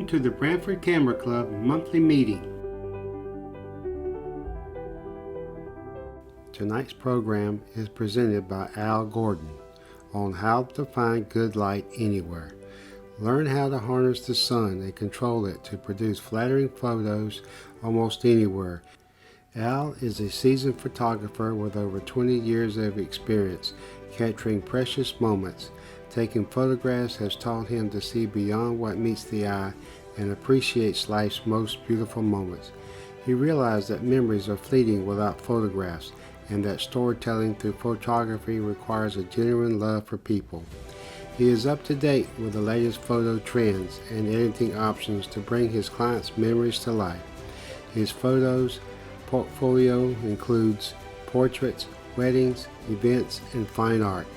Welcome to the Branford Camera Club monthly meeting. Tonight's program is presented by Al Gordon on how to find good light anywhere. Learn how to harness the sun and control it to produce flattering photos almost anywhere. Al is a seasoned photographer with over 20 years of experience capturing precious moments. Taking photographs has taught him to see beyond what meets the eye and appreciates life's most beautiful moments. He realized that memories are fleeting without photographs and that storytelling through photography requires a genuine love for people. He is up to date with the latest photo trends and editing options to bring his clients' memories to life. His photos portfolio includes portraits, weddings, events, and fine art.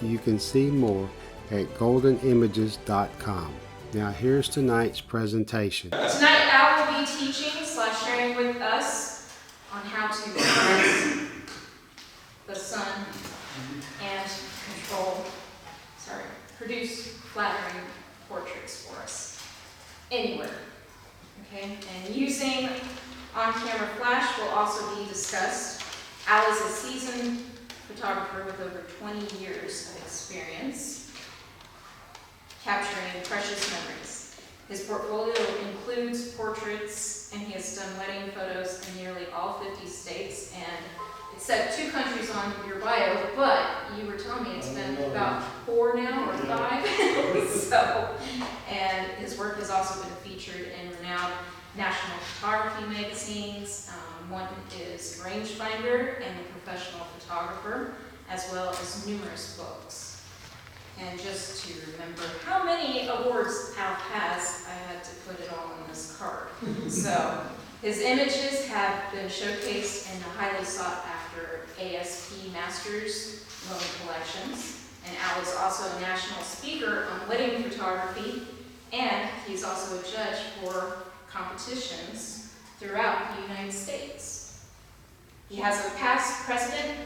You can see more at goldenimages.com. Now here's tonight's presentation. Tonight Al will be teaching / sharing with us on how to harness the sun and produce flattering portraits for us anywhere. Okay, and using on-camera flash will also be discussed. Al is a seasoned photographer with over 20 years of experience capturing precious memories. His portfolio includes portraits, and he has done wedding photos in nearly all 50 states, and it said 2 countries on your bio, but you were telling me it's been about 4 now, or 5. So, and his work has also been featured in renowned national photography magazines. One is Rangefinder and The Professional Photographer, as well as numerous books. And just to remember how many awards Al has, I had to put it all on this card. So his images have been showcased in the highly sought after ASP Masters loan collections. And Al is also a national speaker on wedding photography, and he's also a judge for competitions throughout the United States. He has a past president,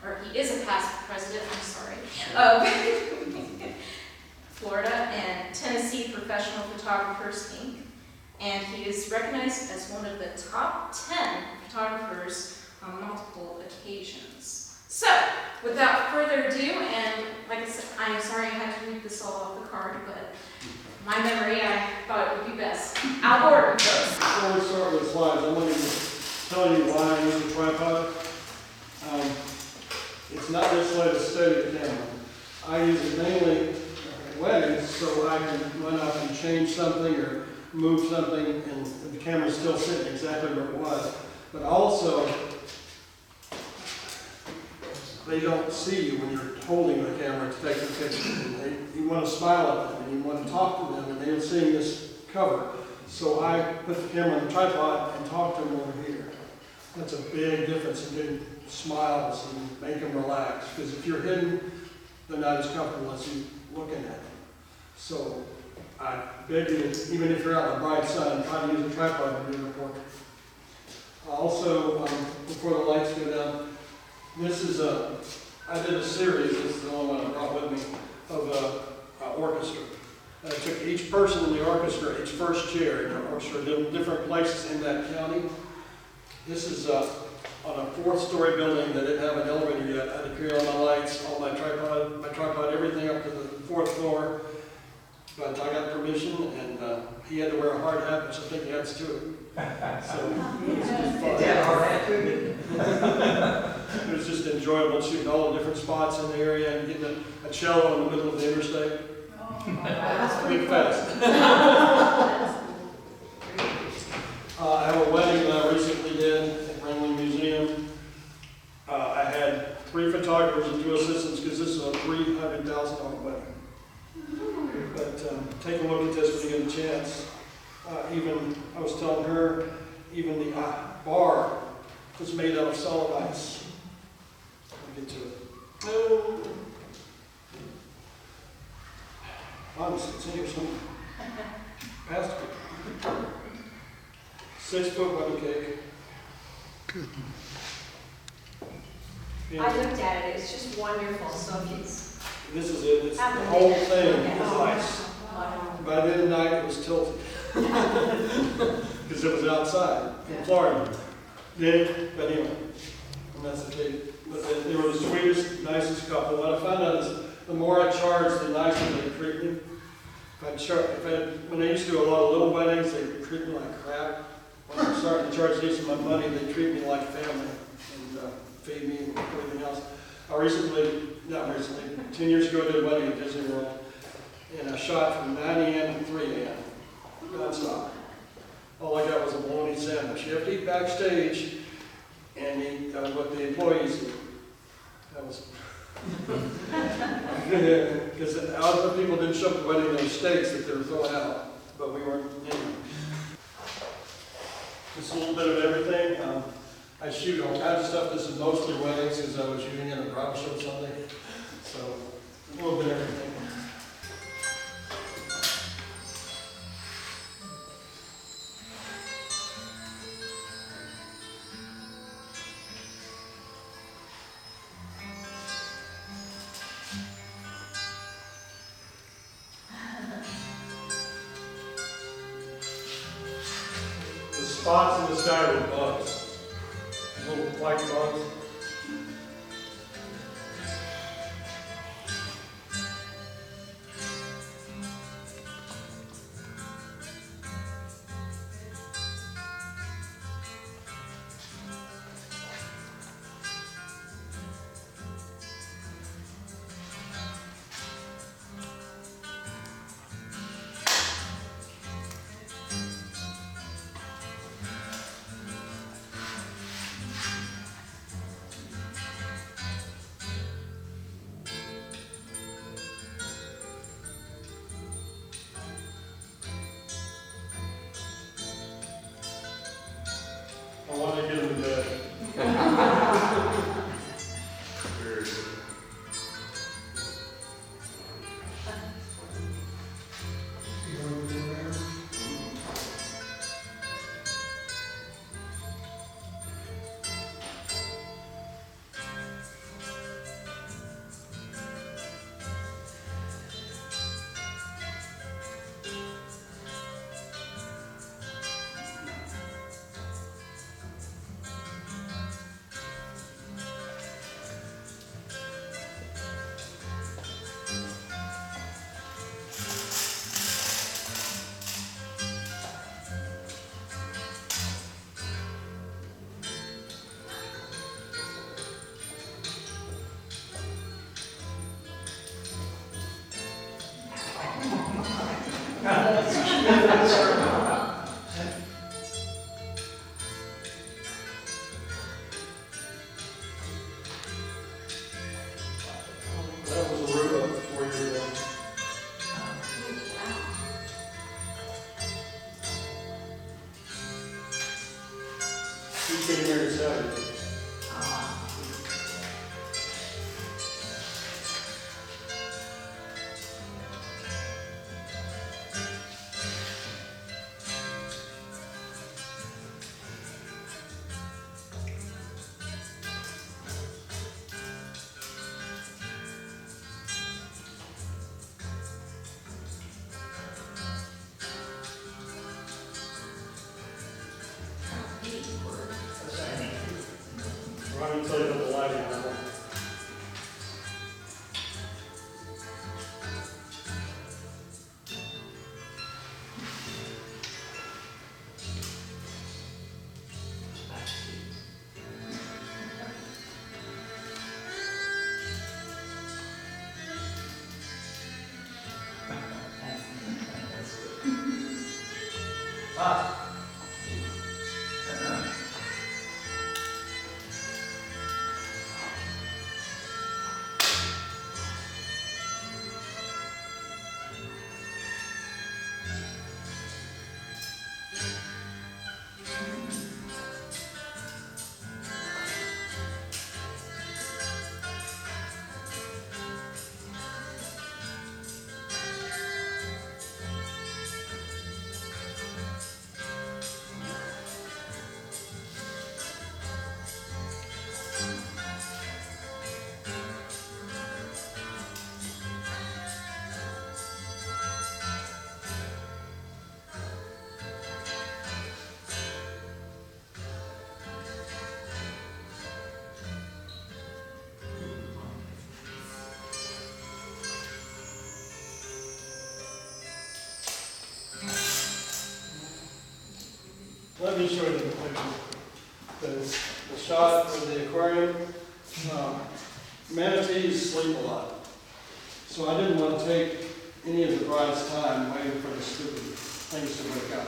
or he is a past president, of Florida and Tennessee Professional Photographers, Inc. And he is recognized as one of the top 10 photographers on multiple occasions. So, without further ado, and like I said, I'm sorry I had to read this all off the card, but my memory, I thought it would be best. Al Gordon first. Before we start with the slides, I wanted to tell you why I use a tripod. It's not necessarily to steady the camera. I use it mainly at weddings so I can, when I can change something or move something and the camera's still sitting exactly where it was. But also, they don't see you when you're holding the camera to take the picture. You want to smile at them and you want to talk to them, and they're seeing this cover. So I put the camera on the tripod and talk to them over here. That's a big difference in getting smiles and make them relax. Because if you're hidden, they're not as comfortable as you looking at them. So I beg you, even if you're out in the bright sun, try to use a tripod to do the portrait. Also, before the lights go down, this is I did a series, this is the only one I brought with me, of an orchestra. I took each person in the orchestra, each first chair in the orchestra, different places in that county. This is on a 4th-story building that didn't have an elevator yet. I had to carry all my lights, all my tripod, everything up to the 4th floor. But I got permission, and he had to wear a hard hat, which I think adds to it. So it was just enjoyable shooting all the different spots in the area and getting a cello in the middle of the interstate. Pretty fast. I have a wedding that I recently did at Ringling Museum. I had 3 photographers and 2 assistants because this is a $300,000 wedding. But take a look at this when you get a chance. I was telling her, even the bar was made out of solid ice. I'll get to it. Oh. Honestly, it's in here somewhere. Past it. 6-foot wedding cake. Yeah. I looked at it, it's just wonderful. So it's this is it. It's the whole thing is ice. By the end of the night, it was tilted. Because it was outside in Florida. Yeah, but anyway, and that's the case. But they were the sweetest, nicest couple. What I found out is the more I charge, the nicer they treat me. When I used to do a lot of little weddings, they treat me like crap. When I'm starting to charge decent amount of money, they treat me like family and feed me and everything else. Not recently, 10 years ago I did a wedding at Disney World, and I shot from 9 a.m. to 3 a.m. non-stop. All I got was a bologna sandwich. You have to eat backstage and eat what the employees eat. That was because other people didn't show up at the wedding those steaks that they were throwing out, but we weren't anyway. Just a little bit of everything. I shoot all kinds of stuff. This is mostly weddings because I was shooting in a drama show Sunday. So a little bit of everything. The spots in the sky were bugs. Little white bugs. I want to get him to bed. That was Aruba 4 years ago. He came here to sell you. I'm going to tell you about the lighting now. me show you the picture. The shot of the aquarium, manatees sleep a lot. So I didn't want to take any of the bride's time waiting for the stupid things to wake up.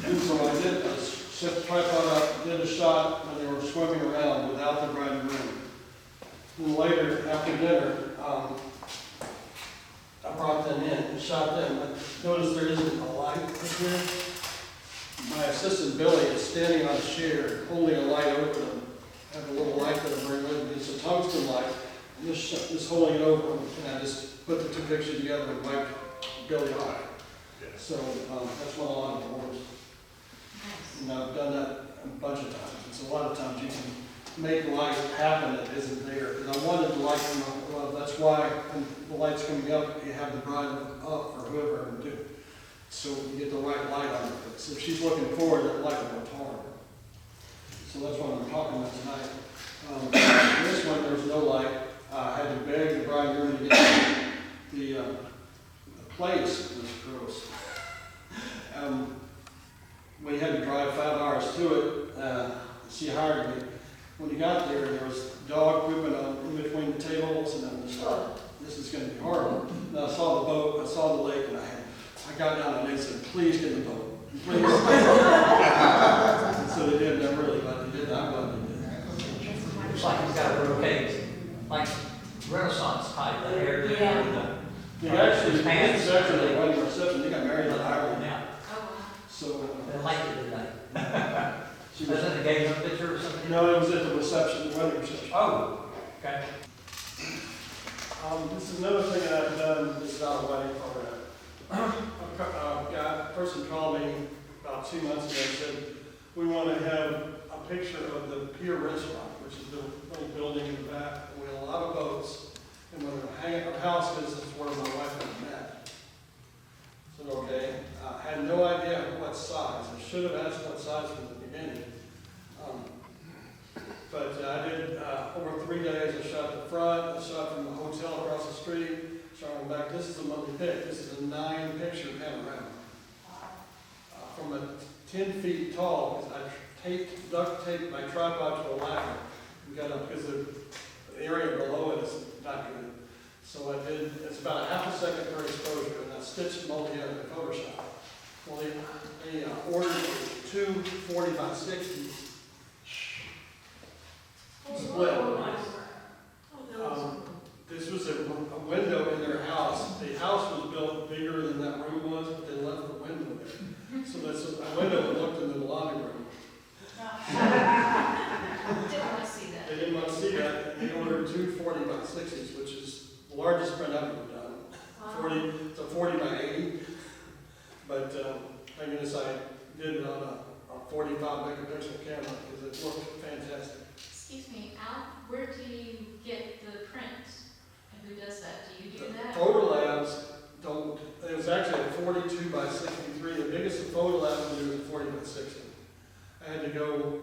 And so I did, I set the tripod up, did a shot when they were swimming around without the bride and groom. And later, after dinner, I brought them in and shot them. But notice there isn't a light up here. My assistant Billy is standing on a chair, holding a light over them. I have a little light that I bring with me. It's a tungsten light. And just holding it over them. And I just put the two pictures together and wiped Billy off. So that's what a lot of the orders. And I've done that a bunch of times. It's a lot of times you can make light happen that isn't there. And I wanted the light to come up. Well, that's why when the light's coming up, you have the bride up or whoever and do it. So you get the right light on it. So if she's looking forward, that light will go toward her. So that's what I'm talking about tonight. This one, there's no light. I had to beg the bride and groom to get the place was gross. We had to drive 5 hours to it. She hired me. When we got there, there was dog pooping in between the tables, and I just thought, this is going to be horrible. And I saw the boat, I saw the lake, and I got down and they said, please get in the boat. Please. So they did. I'm really glad they did. I'm glad they did. Looks like he's got a rotate, like Renaissance type, the hair. Yeah. They actually, this is after the wedding reception. They got married in Ireland. Yeah, Oh, wow. So they liked it today. she Was was. it a engagement picture or something? No, it was at the reception, the wedding reception. Oh, okay. This is another thing that I've done. This is not a wedding program. A person called me about 2 months ago and said, we want to have a picture of the pier restaurant, which is the little building in the back. We have a lot of boats, and when we're hanging at our house, this is where my wife and I met. I said, okay. I had no idea what size. I should have asked what size from the beginning. But I did, over 3 days, I shot the front, I shot from the hotel across the street, shot from the back. This is a monthly pic. This is a 9-picture panorama. From a 10 feet tall, I duct taped my tripod to a ladder. We got up because the area below it is not good. So I did, it's about a half a second per exposure, and I stitched them all together in Photoshop. Well, they ordered 2 40 by 60s. Split. This was a window in their house. The house was built bigger than that room was, but they left the window there. So that's a window that looked into the living room. Didn't want to see that. They didn't want to see that, and they ordered 2 40 by 60s, which is the largest print I've ever done. It's a 40 by 80. But thank goodness I did it on a 45 megapixel camera because it looked fantastic. Excuse me, Al, where do you get the prints? And who does that? Do you do that? Photo labs don't, it was actually a 42 by 63. The biggest photo lab would do is a 40 by 60. I had to go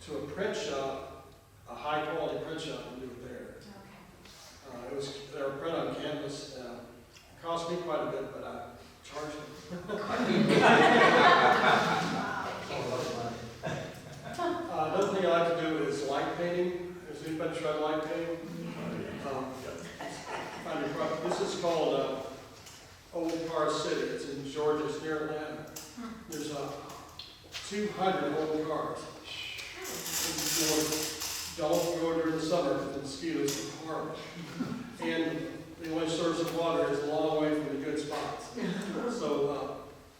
to a print shop, a high quality print shop, and do it there. Okay. They were print on canvas. It cost me quite a bit, but I charged them. Another thing I like to do is light painting. Has anybody tried light painting? This is called Old Car City. It's in Georgia. It's near Atlanta. There's 200 old cars. Don't go during the summer because the mosquitoes are horrible. And the only source of water is a long way from the good spots. So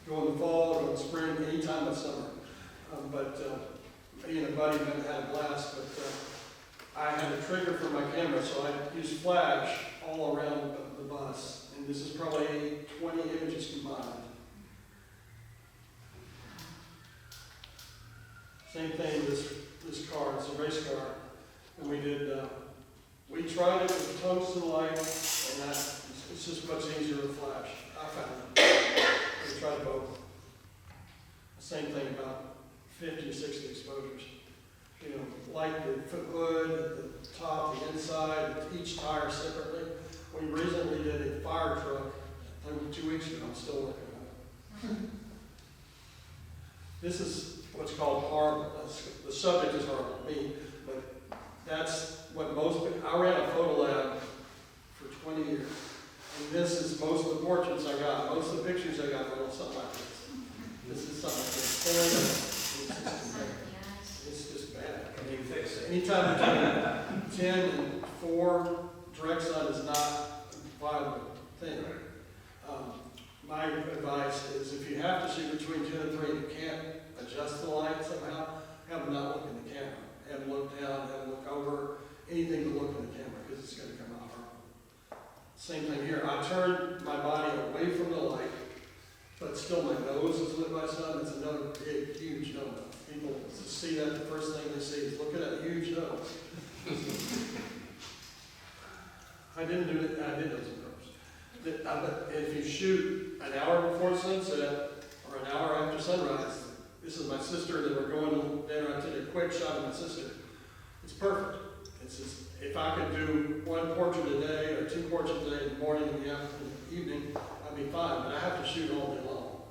go in the fall, go in the spring, anytime but summer. Me and a buddy had a blast, but I had a trigger for my camera, so I used flash all around the bus. And this is probably 20 images combined. Same thing with this car, it's a race car. And we tried it with tungsten light, and it's just much easier with flash. I found it. We tried both. Same thing about 50 or 60 exposures. You know, light the hood, the top, the inside, each tire separately. We recently did a fire truck, I think 2 weeks ago, I'm still working on it. This is what's called horrible. The subject is horrible to me, but that's what I ran a photo lab for 20 years. And this is most of the portraits I got, most of the pictures I got were something like this. This is something like this. It's just bad. Can you fix it? Anytime between 10 and 4, direct sun is not a viable thing. My advice is if you have to shoot between 2 and 3 and you can't adjust the light somehow, have them not look in the camera. Have them look down, have them look over, anything to look in the camera because it's going to come out horrible. Same thing here. I turned my body away from the light, but still my nose is lit by sun. It's another big, huge no. People just see that, the first thing they see is look at that huge nose. I didn't do it, I did those in purpose. But if you shoot an hour before sunset or an hour after sunrise, this is my sister that we're going to dinner. I did a quick shot of my sister. It's perfect. It's just, if I could do 1 portrait a day or 2 portraits a day in the morning and the afternoon, evening, I'd be fine. But I have to shoot all day long.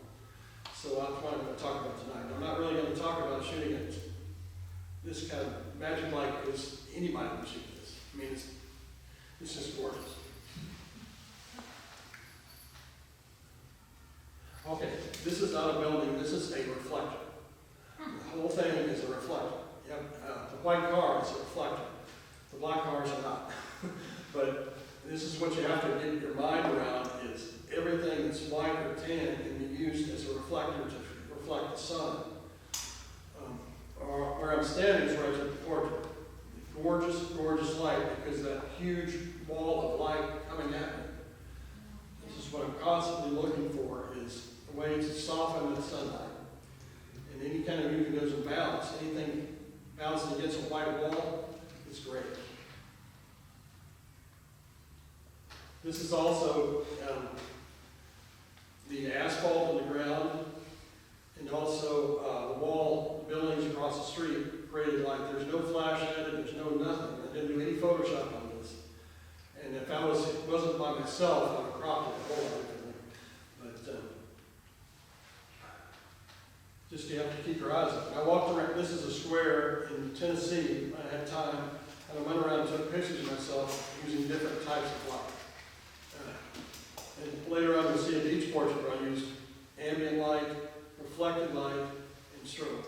So that's what I'm going to talk about tonight. I'm not really going to talk about shooting it this kind of magic light because anybody can shoot this. I mean, it's just gorgeous. Okay, this is not a building, this is a reflector. The whole thing is a reflector. You have, the white car is a reflector. The black cars are not. But this is what you have to get your mind around is everything that's white or tan can be used as a reflector to reflect the sun. Where I'm standing is right at the portrait. Gorgeous, gorgeous light because that huge ball of light coming at me. This is what I'm constantly looking for is a way to soften the sunlight. And any kind of even goes a bounce, anything bouncing against a white wall is great. This is also the asphalt on the ground and also the wall buildings across the street created light. There's no flash added, there's no nothing. I didn't do any Photoshop on this. And if it wasn't by myself, I would have cropped it a whole lot differently. But just you have to keep your eyes open. I walked around, this is a square in Tennessee. I had time, and I went around and took pictures of myself using different types of light. And later on, you'll see a beach portrait where I used ambient light, reflected light, and strobe.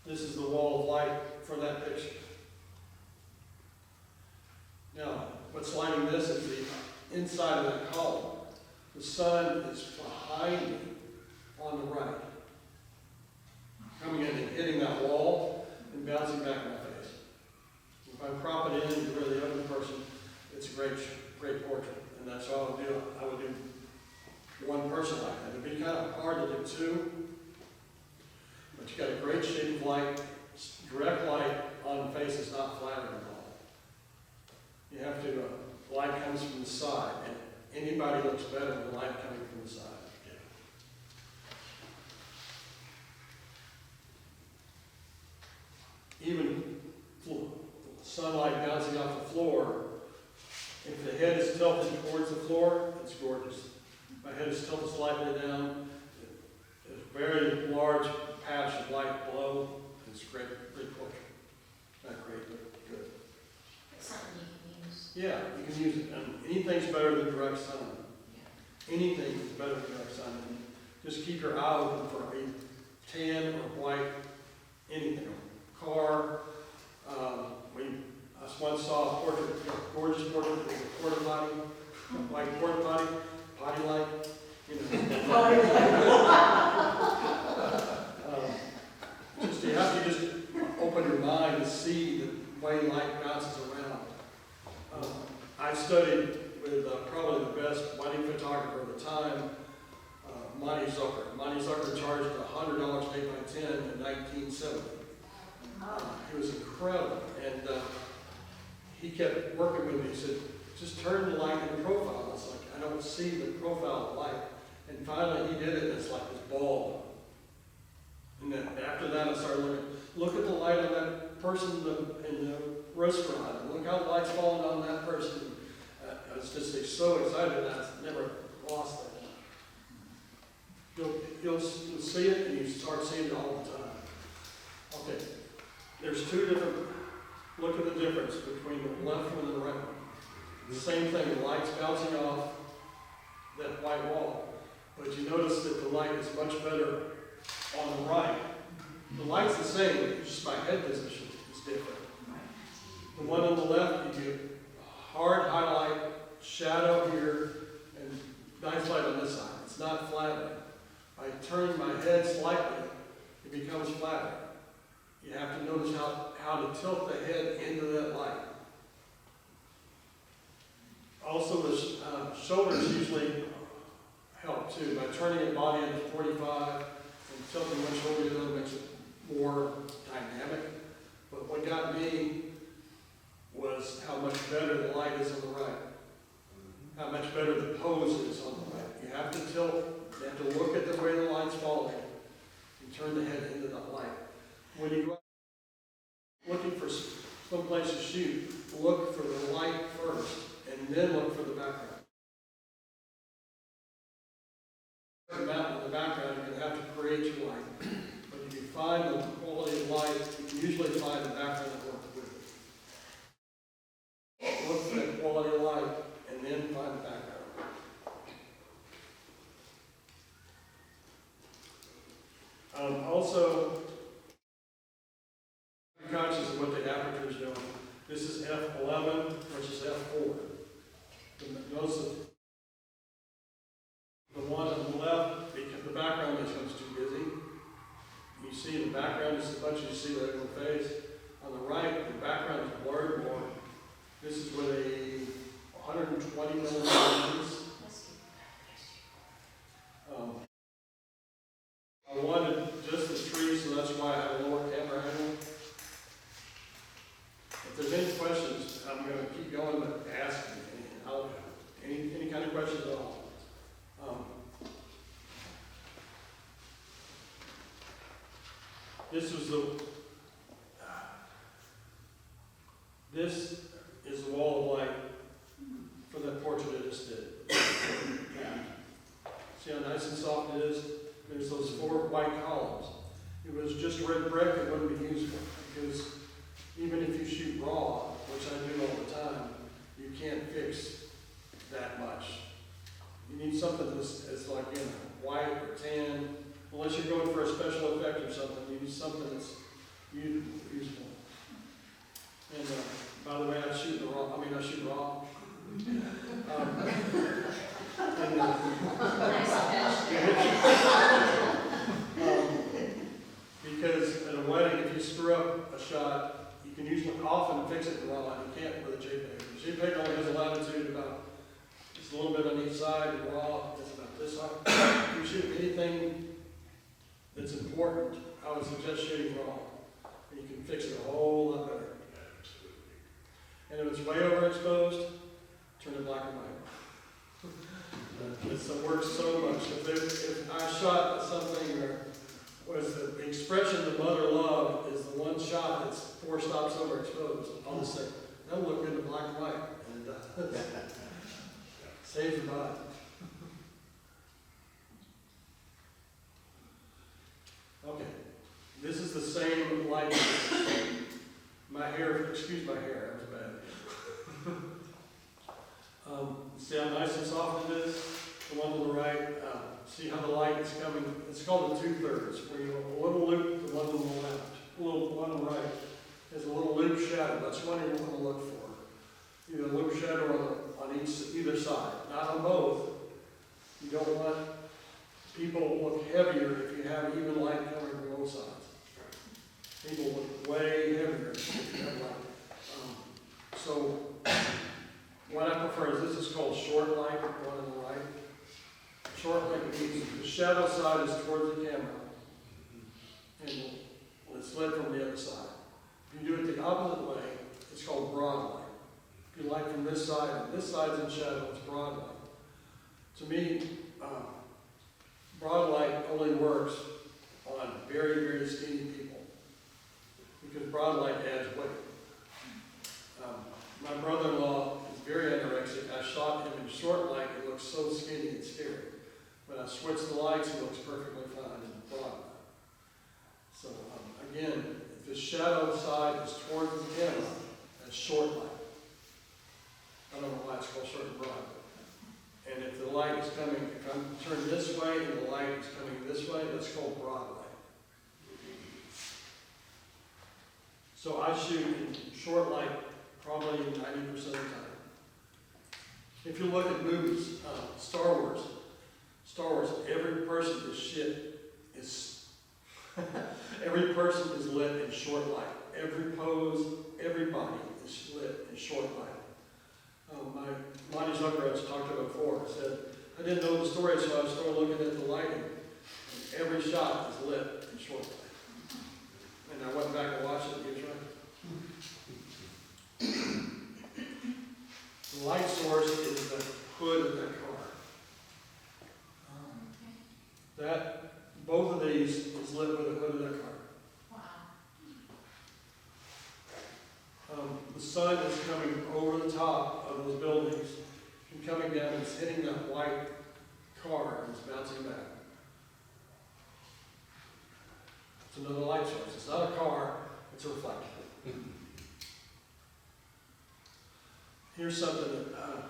This is the wall of light for that picture. Now, what's lighting this is the inside of that column. The sun is behind me on the right, coming in and hitting that wall and bouncing back in my face. If I crop it in to really the other person, it's a great portrait. And that's all I would do. I would do one person like that. It'd be kind of hard to do 2, but you got a great shape of light. Direct light on the face is not flattering at all. You have to, light comes from the side, and anybody looks better with light coming from the side. Yeah. Even sunlight bouncing off the floor, if the head is tilted towards the floor, it's gorgeous. My head is tilted slightly down. There's a very large patch of light below. It's a great portrait. Not great, but good. It's something you can use. Yeah, you can use it. And anything's better than direct sun. Anything is better than direct sun. And just keep your eye open for a tan or white, anything. Car. I once saw a portrait, a gorgeous portrait of a porta potty, like porta potty light, you know. You have to just open your mind to see the way light bounces around. I studied with probably the best wedding photographer of the time, Monty Zucker. Monty Zucker charged $100 an 8x10 in 1970. He was incredible, and he kept working with me. He said, just turn the light in profile. It's like, I don't see the profile of light. And finally he did it, and it's like this bulb. And then after that I started looking, look at the light on that person in the restaurant, and look how the light's falling on that person. I was just so excited that I never lost that. you'll see it and you start seeing it all the time. Okay, there's two different, look at the difference between the left one and the right one. The same thing, the light's bouncing off that white wall, but you notice that the light is much better on the right. The light's the same, just my head position is different. The one on the left, you get hard highlight, shadow here, and nice light on this side. It's not flattering. By turning my head slightly, it becomes flatter. You have to notice how to tilt the head into that light. Also, the shoulders usually help too. By turning your body into 45 and tilting one shoulder to the other makes it more dynamic. But what got me was how much better the light is on the right. How much better the pose is on the right. You have to tilt, you have to look at the way the light's falling and turn the head into the light. When you go out looking for some place to shoot, look for the light first and then look for the background. The mountain in the background, you're going to have to create your light. But if you find the quality of light, you can usually find the background that works with it. Look for that quality of light and then find the background. Also, be conscious of what the aperture is doing. This is f11 versus f4. Notice that the one on the left, because the background becomes too busy. You see the background just as much as you see the regular face. On the right, the background is blurred more. This is with a 120 millimeter lens. I wanted just the tree, so that's why I have a lower camera angle. If there's any questions, I'm going to keep going, but ask me. Any kind of questions at all. This is the wall of light for that portrait I just did. See how nice and soft it is? There's those 4 white columns. If it was just red brick, it wouldn't be useful, because even if you shoot raw, which I do all the time, you can't fix that much. You need something that's like, white or tan. Unless you're going for a special effect or something, you need something that's useful. And by the way, I shoot raw. Because at a wedding, if you screw up a shot, you can usually often fix it in raw, and you can't with a JPEG. The JPEG only has a latitude about just a little bit on each side, and raw is about this high. If you shoot anything that's important, I would suggest shooting raw. And you can fix it a whole lot better. And if it's way overexposed, turn it black and white. It works so much. If I shot something where the expression of mother love is the one shot that's 4 stops overexposed, I'll just say, that'll look good in black and white. And it does. Saves your body. Okay. This is the same light. My hair, excuse my hair, that was bad. See how nice and soft it is? The one on the right, see how the light is coming? It's called the 2/3, where you have a little loop, the one on the left. The one on the right is a little loop shadow. That's one you want to look for. Either a loop shadow on either side, not on both. You don't want people to look heavier if you have even light coming from both sides. People look way heavier if you have light. So what I prefer is this is called short light, one on the right. Short light means the shadow side is towards the camera, and it's lit from the other side. If you do it the opposite way, it's called broad light. If you light from this side, and this side's in shadow, it's broad light. To me, broad light only works on very, very skinny people, because broad light adds weight. My brother-in-law is very anorexic. I shot him in short light. He looks so skinny and scary. When I switch the lights, it looks perfectly fine in broad. So again, if the shadow side is towards the camera, that's short light. I don't know why it's called short and broad. And if the light is coming, if I'm turned this way and the light is coming this way, that's called broad light. So I shoot in short light probably 90% of the time. If you look at movies, Star Wars, every person is shit, every person is lit in short light. Every pose, everybody is lit in short light. Monty Zuckerberg talked about before, said, I didn't know the story, so I started looking at the lighting. And every shot is lit in short light. And I went back and watched it, and he was right. The light source is the hood of that car. Both of these is lit with the hood of that car. The sun is coming over the top of those buildings and coming down and it's hitting that white car and it's bouncing back. It's another light source. It's not a car, it's a reflector. Here's something that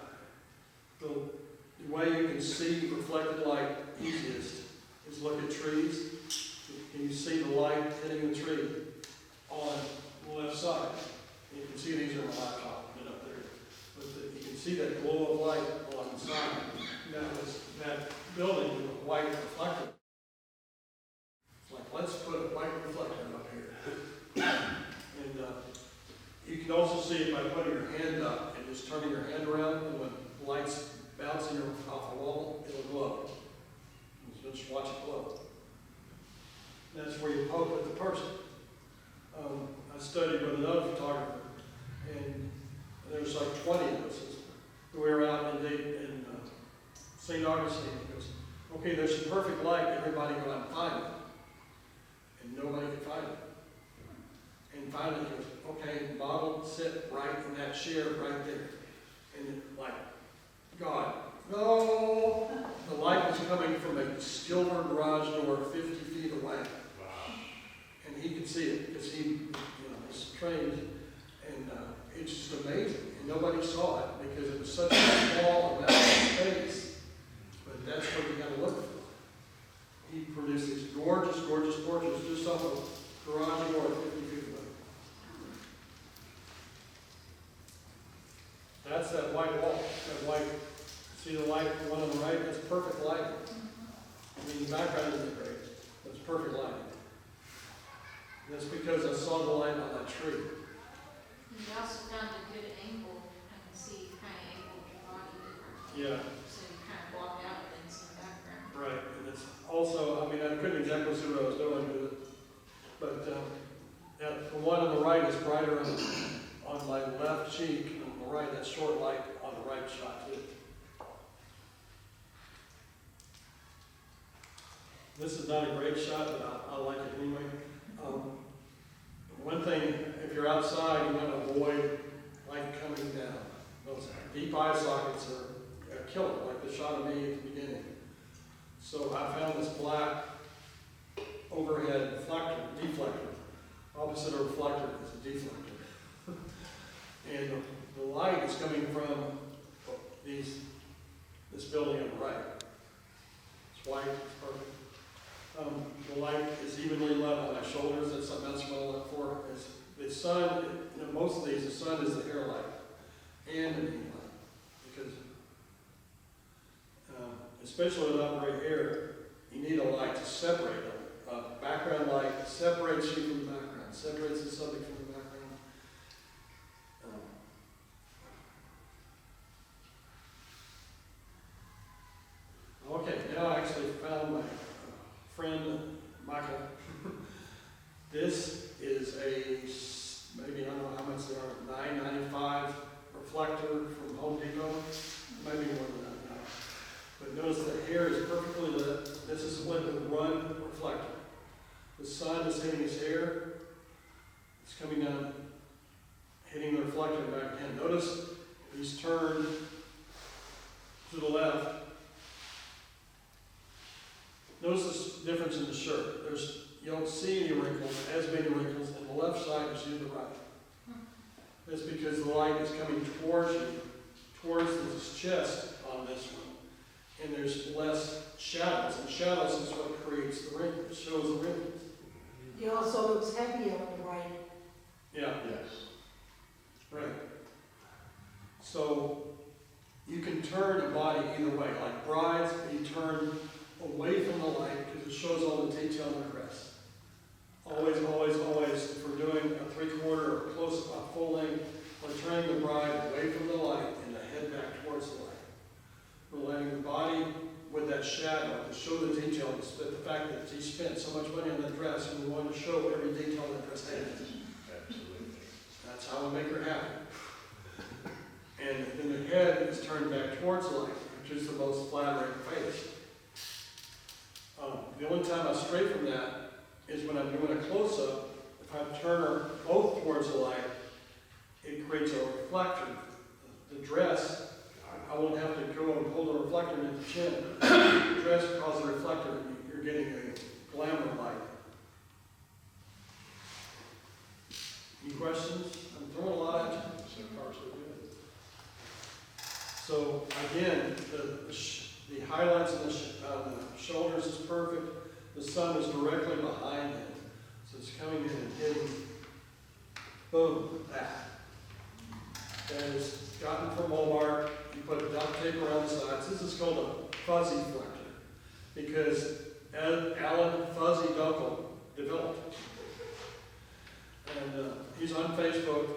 the way you can see reflected light easiest is look at trees. Can you see the light hitting the tree on the left side? You can see these are on the laptop, up there. But you can see that glow of light along the side. Now, that building with a white reflector. It's like, let's put a white reflector up here. And you can also see it by putting your hand up and just turning your hand around, and when the light's bouncing off a wall, it'll glow. And just watch it glow. That's where you poke at the person. I studied with another photographer, and there's like 20 of us. We were out in St. Augustine. He goes, okay, there's some perfect light, everybody go out and find it. And nobody could find it. And finally he goes, okay, model, sit right in that chair right there. And like, God, no! The light was coming from a silver garage door 50 feet away. And he could see it because he, was trained, and it's just amazing. And nobody saw it because it was such a small amount of space. But that's what you got to look for. He produced these gorgeous, just off a garage door 50 feet away. That's that white wall. That white. See the light, the one on the right? That's perfect lighting. I mean, the background isn't great, but it's perfect lighting. That's because I saw the light on that tree. You also found a good angle. I can see kind of angled your body different. Yeah. So you kind of block out things in the background. Right, and it's also, I mean, I couldn't exactly see what I was doing with it, but the one on the right is brighter on my left cheek, and on the right, that's short light on the right shot too. This is not a great shot, but I like it anyway. One thing, if you're outside, you want to avoid light coming down. Those deep eye sockets are a killer, like the shot of me at the beginning. So I found this black overhead deflector. Opposite of reflector is a deflector. And the light is coming from this building on the right. It's white, it's perfect. The light is evenly level on my shoulders. That's something else I'm going to look for. The sun, most of these, the sun is the hair light and the beam light. Because, especially with upright hair, you need a light to separate them. Background light separates you from the background, separates the subject from the background. Okay, now I actually found my friend Michael. This is maybe, I don't know how much they are, $9.95 reflector from Home Depot. Maybe more than that now. But notice the hair is perfectly lit. This is lit with one reflector. The sun is hitting his hair. It's coming down, hitting the reflector back again. Notice he's turned to the left. Notice the difference in the shirt. You don't see any wrinkles, as many wrinkles in the left side as you do the right. That's because the light is coming towards you, towards his chest on this one. And there's less shadows, and shadows is what creates the wrinkles, shows the wrinkles. He also looks heavier on the right. Yeah. Yes. Right. So you can turn a body either way. Like brides, you turn away from the light because it shows all the detail in the dress. Always, always, always, if we're doing a 3/4 or close, a full length, we're turning the bride away from the light and the head back towards the light. We're letting the body with that shadow to show the detail, the fact that he spent so much money on that dress, and we want to show every detail that dress has. Absolutely. That's how we make her happy. And then the head is turned back towards the light, which is the most flattering face. The only time I stray from that is when I'm doing a close-up. If I turn her both towards the light, it creates a reflector. The dress, I won't have to go and hold a reflector in the chin. The dress causes a reflector, and you're getting a glamour light. Any questions? I'm throwing a lot at you. So far, so good. So again, the highlights on the shoulders is perfect. The sun is directly behind him. So it's coming in and hitting, boom, that. That is gotten from Walmart. You put duct tape around the sides. This is called a fuzzy reflector because Alan Fuzzy Dunkel developed it. And he's on Facebook.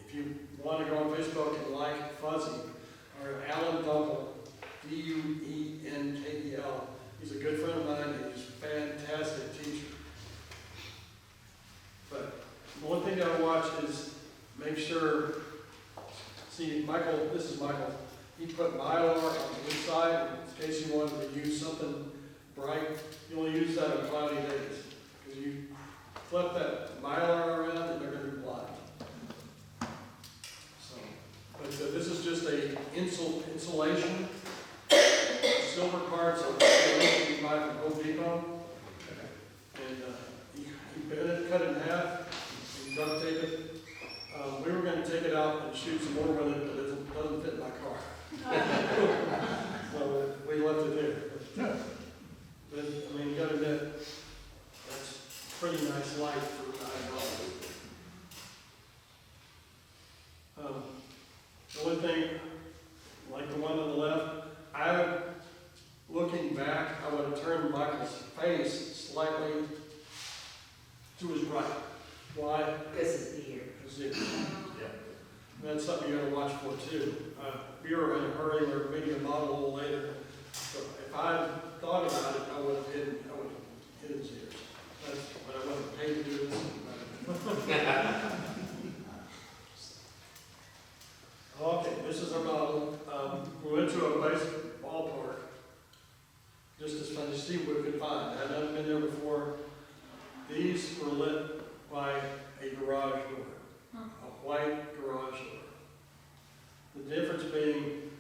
If you want to go on Facebook and like Fuzzy, or Alan Dunkel, Dunkel. He's a good friend of mine, and he's a fantastic teacher. But the one thing I watch is make sure, see, Michael, this is Michael, he put Mylar on the inside in case you wanted to use something bright. You only use that on cloudy days, because you flip that Mylar around and they're going to be blind. So, but this is just a insulation. Silver parts of insulation you buy from Home Depot. And you cut it in half and duct tape it. We were going to take it out and shoot some more with it, but it doesn't fit my car. So we left it there. But, I mean, you got to admit, that's pretty nice light for $9. The only thing, like the one on the left, looking back, I would have turned Michael's face slightly to his right. Why? Because it's the ear. Because yeah. That's something you got to watch for too. We were in a hurry. We were meeting a model a little later. So if I had thought about it, I would have hidden his ears. But I wasn't paid to do this. Okay, this is our model. We went to a baseball park just as fun to see what we could find. I had never been there before. These were lit by a garage door, a white garage door. The difference being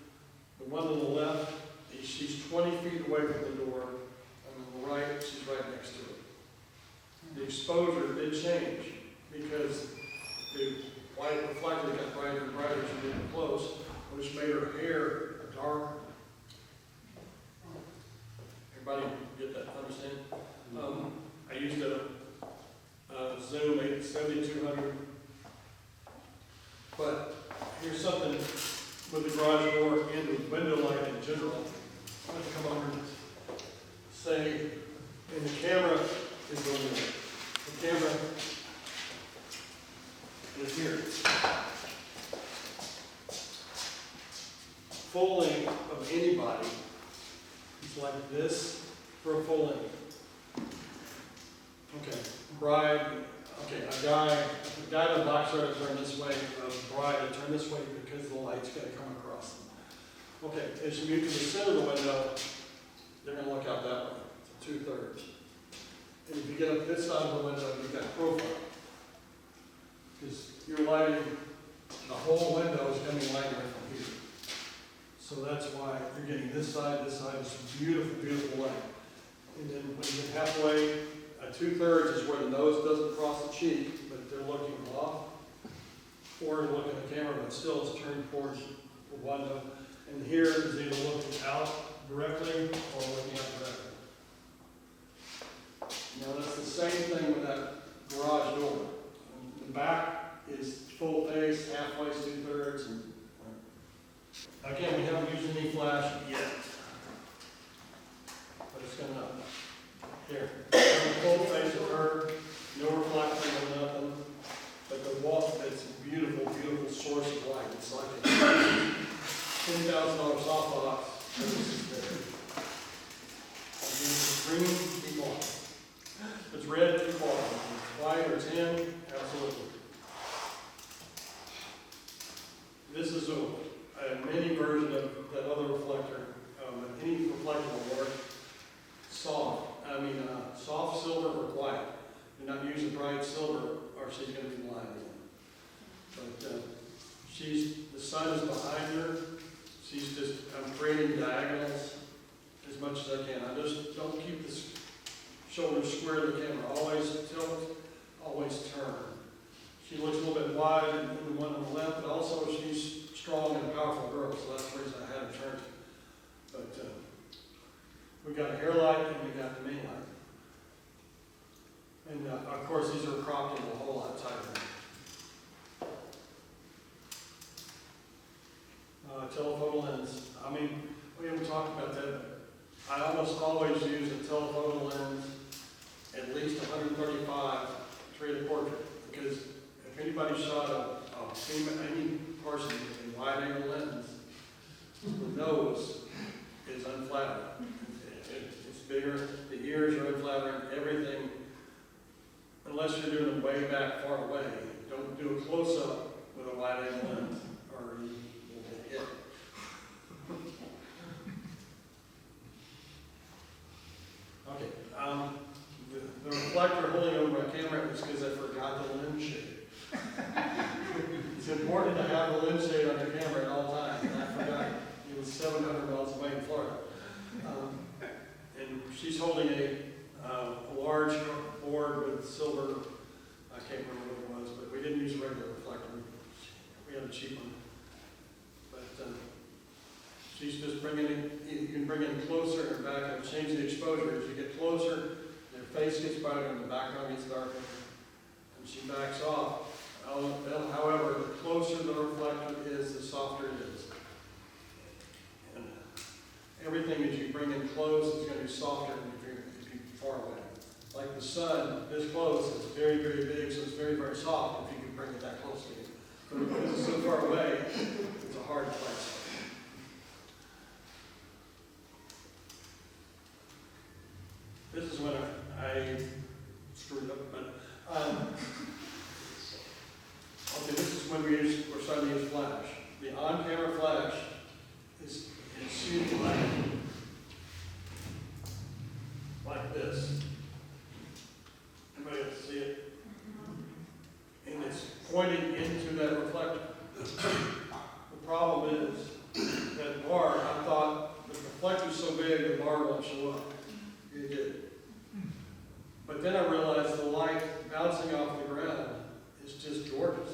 the one on the left, she's 20 feet away from the door, and on the right, she's right next to it. The exposure did change because the white reflector got brighter and brighter as you get close, which made her hair darker. Everybody get that, understand? I used a Zoom 7200, but here's something with the garage door and the window light in general. I'm going to come over and say, and the camera is going there. The camera is here. Full length of anybody is like this for a full length. Okay, bride, okay, a guy in the box right turn this way, a bride turn this way because the light's going to come across them. Okay, as you move to the center of the window, they're going to look out that way, so 2/3. And if you get up this side of the window, you've got profile. Because you're lighting, the whole window is coming light right from here. So that's why you're getting this side is beautiful, beautiful light. And then when you get halfway, 2/3 is where the nose doesn't cross the cheek, but they're looking off, or looking at the camera, but still it's turned towards the window. And here is either looking out directly or looking out directly. Now that's the same thing with that garage door. The back is full face, halfway, 2/3. And again, we haven't used any flash yet. But it's gonna, here, full face of her, no reflection, no nothing. But the wall, it's a beautiful, beautiful source of light. It's like a $10,000 softbox. This is there. It's green, keep on. If it's red, keep on. If it's white or tin, absolutely. This is a mini version of that other reflector. Any reflector will work. Soft silver or white. Do not use a bright silver or she's going to be blind again. But the sun is behind her. I'm creating diagonals as much as I can. I just don't keep the shoulders square to the camera. Always tilt, always turn. She looks a little bit wide in the one on the left, but also she's strong and powerful girl, so that's the reason I had her turn. But we got a hair light and we got the main light. And of course, these are cropped in a whole lot tighter. Telephoto lens. We haven't talked about that, but I almost always use a telephoto lens at least 135 to create a portrait. Because if anybody shot any person with a wide angle lens, the nose is unflattering. It's bigger, the ears are unflattering, everything. Unless you're doing it way back far away, don't do a close-up with a wide angle lens, or you will get hit. Okay, the reflector holding over my camera is because I forgot the lens shade. It's important to have the lens shade on your camera at all times, and I forgot it. It was 700 miles away in Florida. And she's holding a large board with silver, I can't remember what it was, but we didn't use a regular reflector. We had a cheap one. But she's just bringing it, you can bring it closer and back and change the exposure. As you get closer, their face gets brighter and the background gets darker. And she backs off. However, the closer the reflector is, the softer it is. And everything as you bring in close is going to be softer than if you're far away. Like the sun, this close is very, very big, so it's very, very soft if you can bring it that close to you. But because it's so far away, it's a hard place. This is when I screwed up, but okay, this is when we're starting to use flash. The on-camera flash is shooting like this. Everybody else see it? And it's pointing into that reflector. The problem is that bar, I thought the reflector's so big the bar won't show up. It did. But then I realized the light bouncing off the ground is just gorgeous.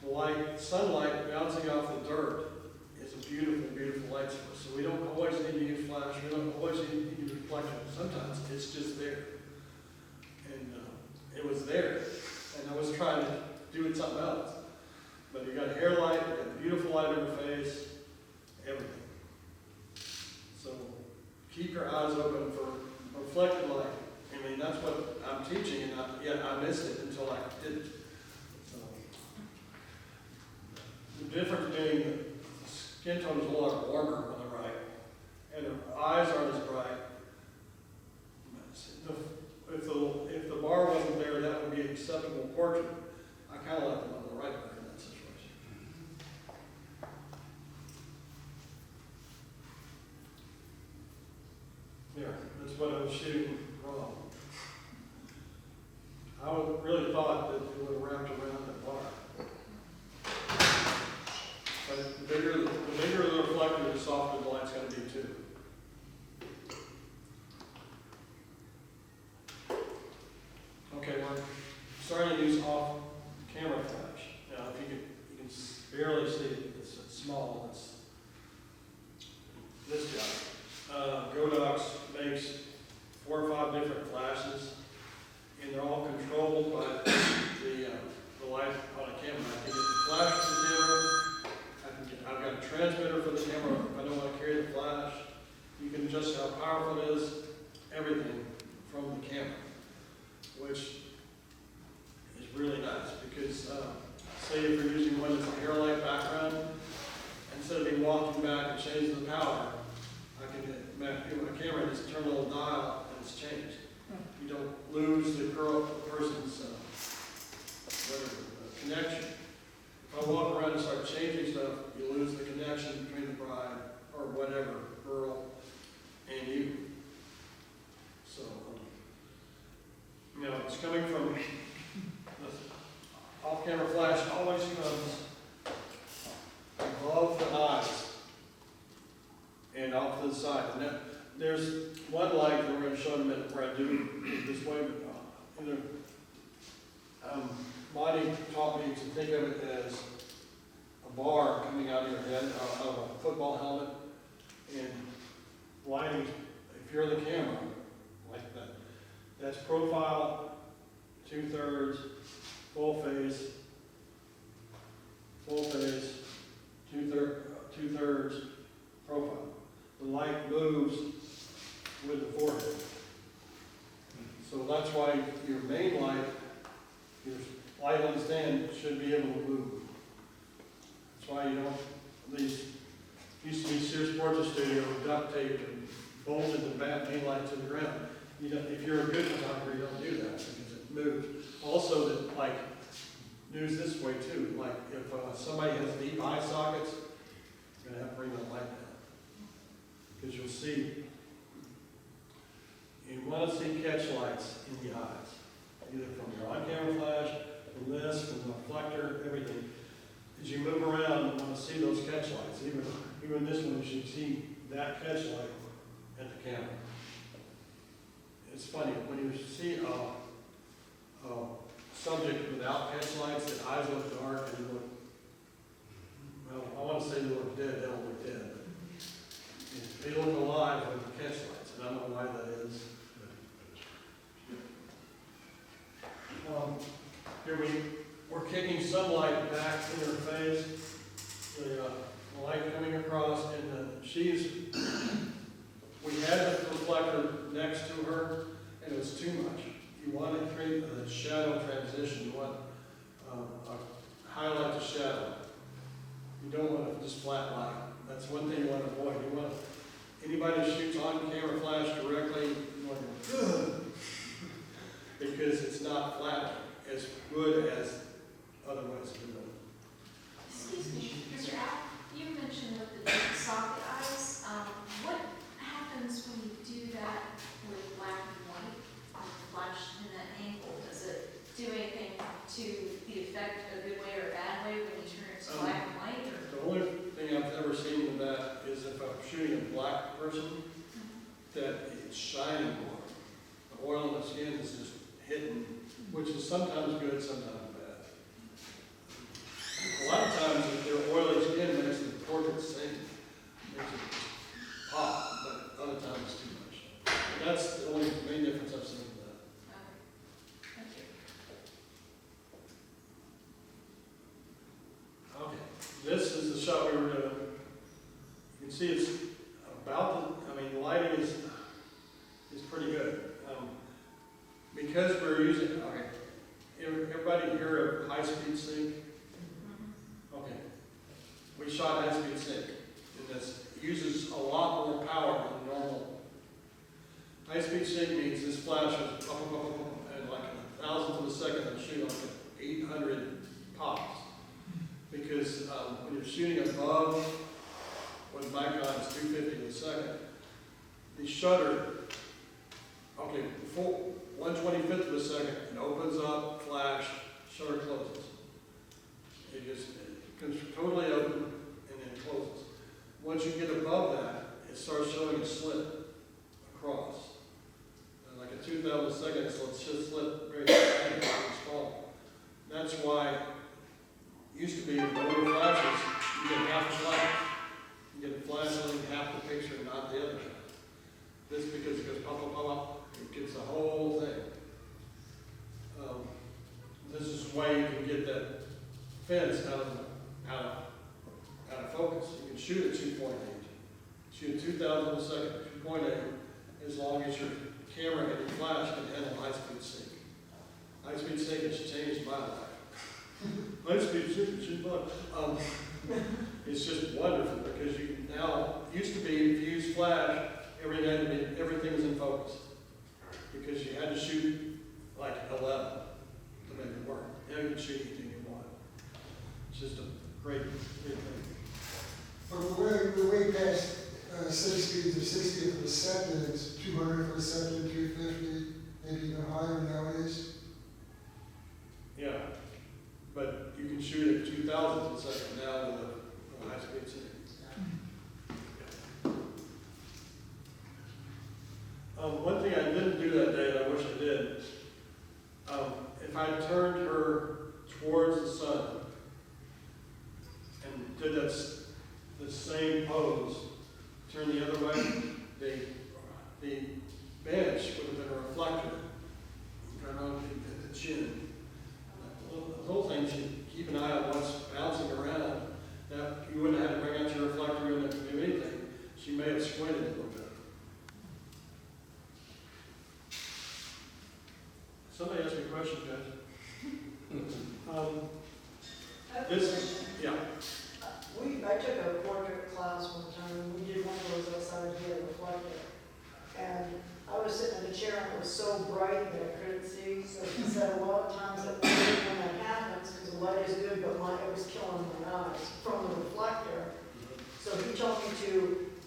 The sunlight bouncing off the dirt is a beautiful, beautiful light source. So we don't always need to use flash. We don't always need to use reflection. Sometimes it's just there. And it was there. And I was trying to do it something else. But you got hair light, you got beautiful light on your face, everything. So keep your eyes open for reflected light. That's what I'm teaching, and I missed it until I did it. So the difference being the skin tone is a lot warmer on the right, and her eyes aren't as bright. If the bar wasn't there, that would be an acceptable portrait. I kind of like them on the right in that situation. Yeah, that's what I was shooting wrong. I really thought that it would have wrapped around that bar. But the bigger the reflector, the softer the light's going to be too. this guy. Godox makes 4 or 5 different flashes, and they're all controlled by the light on a camera. I can get the flash from the camera. I've got a transmitter for the camera if I don't want to carry the flash. You can adjust how powerful it is, everything from the camera, which is really nice because say if you're using one that's a hair light background, instead of me walking back and changing the power, I can get my camera and just turn a little dial and it's changed. You don't lose the person's connection. If I walk around and start changing stuff, you lose the connection between the bride or whatever, girl, and you. So, it's coming from the off-camera flash always comes above the eyes and off to the side. And there's one light that we're going to show in a minute where I do this way, but Monty taught me to think of it as a bar coming out of your head, out of a football helmet, and lighting, if you're the camera, like that. That's profile, 2/3, full phase, 2/3 profile. The light moves with the forehead. So that's why your main light, your light on stand, should be able to move. That's why you don't, these used to be Sears Portrait Studio, duct taped and bolted the main light to the ground. If you're a good photographer, you don't do that because it moves. Also, that like moves this way too. Like if somebody has deep eye sockets, you're gonna have to bring that light down because you'll see. You want to see catch lights in the eyes, either from your on-camera flash, from this, from the reflector, everything. As you move around, you want to see those catch lights. Even this one, you should see that catch light at the camera. It's funny, when you see a subject without catch lights, the eyes look dark and they look, well, I want to say they look dead, they don't look dead, but they look alive with the catch lights, and I don't know why that is. Here we're kicking sunlight back in her face, the light coming across, and we had the reflector next to her, and it was too much. You want to create a shadow transition. You want a highlight to shadow. You don't want just flat light. That's one thing you want to avoid. You want anybody who shoots on camera flash directly, you want to go, because it's not flat as good as other ways of doing it. Excuse me, Mr. Al, you mentioned with the deep socket eyes, what happens when you do that with black and white on the flash in that angle? Does it do anything to the effect a good way or a bad way when you turn it to black and white? Or? The only thing I've ever seen with that is if I'm shooting a black person, that it's shining more. The oil in the skin is just hidden, which is sometimes good, sometimes bad. A lot of times, if their oily skin makes the portrait sing, makes it pop, but other times it's too much. And that's the only main difference I've seen with that. Okay. Thank you. Okay, this is the shot we were doing. You can see it's about the lighting is pretty good. Because we're using, okay, everybody hear of high-speed sync? Okay, we shot high-speed sync, and this uses a lot more power than normal. High-speed sync means this flash is and like a thousandth of a second and shoot like 800 pops. Because when you're shooting above what Nikon is 250 a second, the shutter, okay, before 1/25th of a second, it opens up, flash, shutter closes. It comes totally open and then closes. Once you get above that, it starts showing a slit across. And like a 2,000 seconds, so it's just slit very small. That's why it used to be with older flashes, you get half a flash. You get a flash and half the picture, This because it goes pop, pop, pop, pop, it gets the whole thing. This is why you can get that fence out of focus. You can shoot at 2.8. Shoot at 2,000 a second, 2.8, as long as your camera and your flash can handle high-speed sync. High-speed sync has changed my life. High-speed sync is just fun. It's just wonderful because you can now, used to be, if you use flash, everything was in focus. Because you had to shoot like 11 to make it work. Now you can shoot anything you want. It's just a great thing. But we're way past 6 speeds of 60th of a second. It's 200th of a second, 250, maybe even higher nowadays. Yeah, but you can shoot at 2,000 a second now with a high-speed sync. One thing I didn't do that day, and I wish I did, if I turned her towards the sun and did the same pose, turn the other way, the bench would have been a reflector right on the chin. The whole thing should keep an eye on what's bouncing around. Now, you wouldn't have to bring out your reflector and do anything. She may have squinted a little bit. Somebody asked me a question, guys. Yeah. I took a portrait class one time, and we did one of those outside here, reflector. And I was sitting in a chair, and it was so bright that I couldn't see. So he said a lot of times that when that happens, because the light is good, but it was killing my eyes from the reflector. So he told me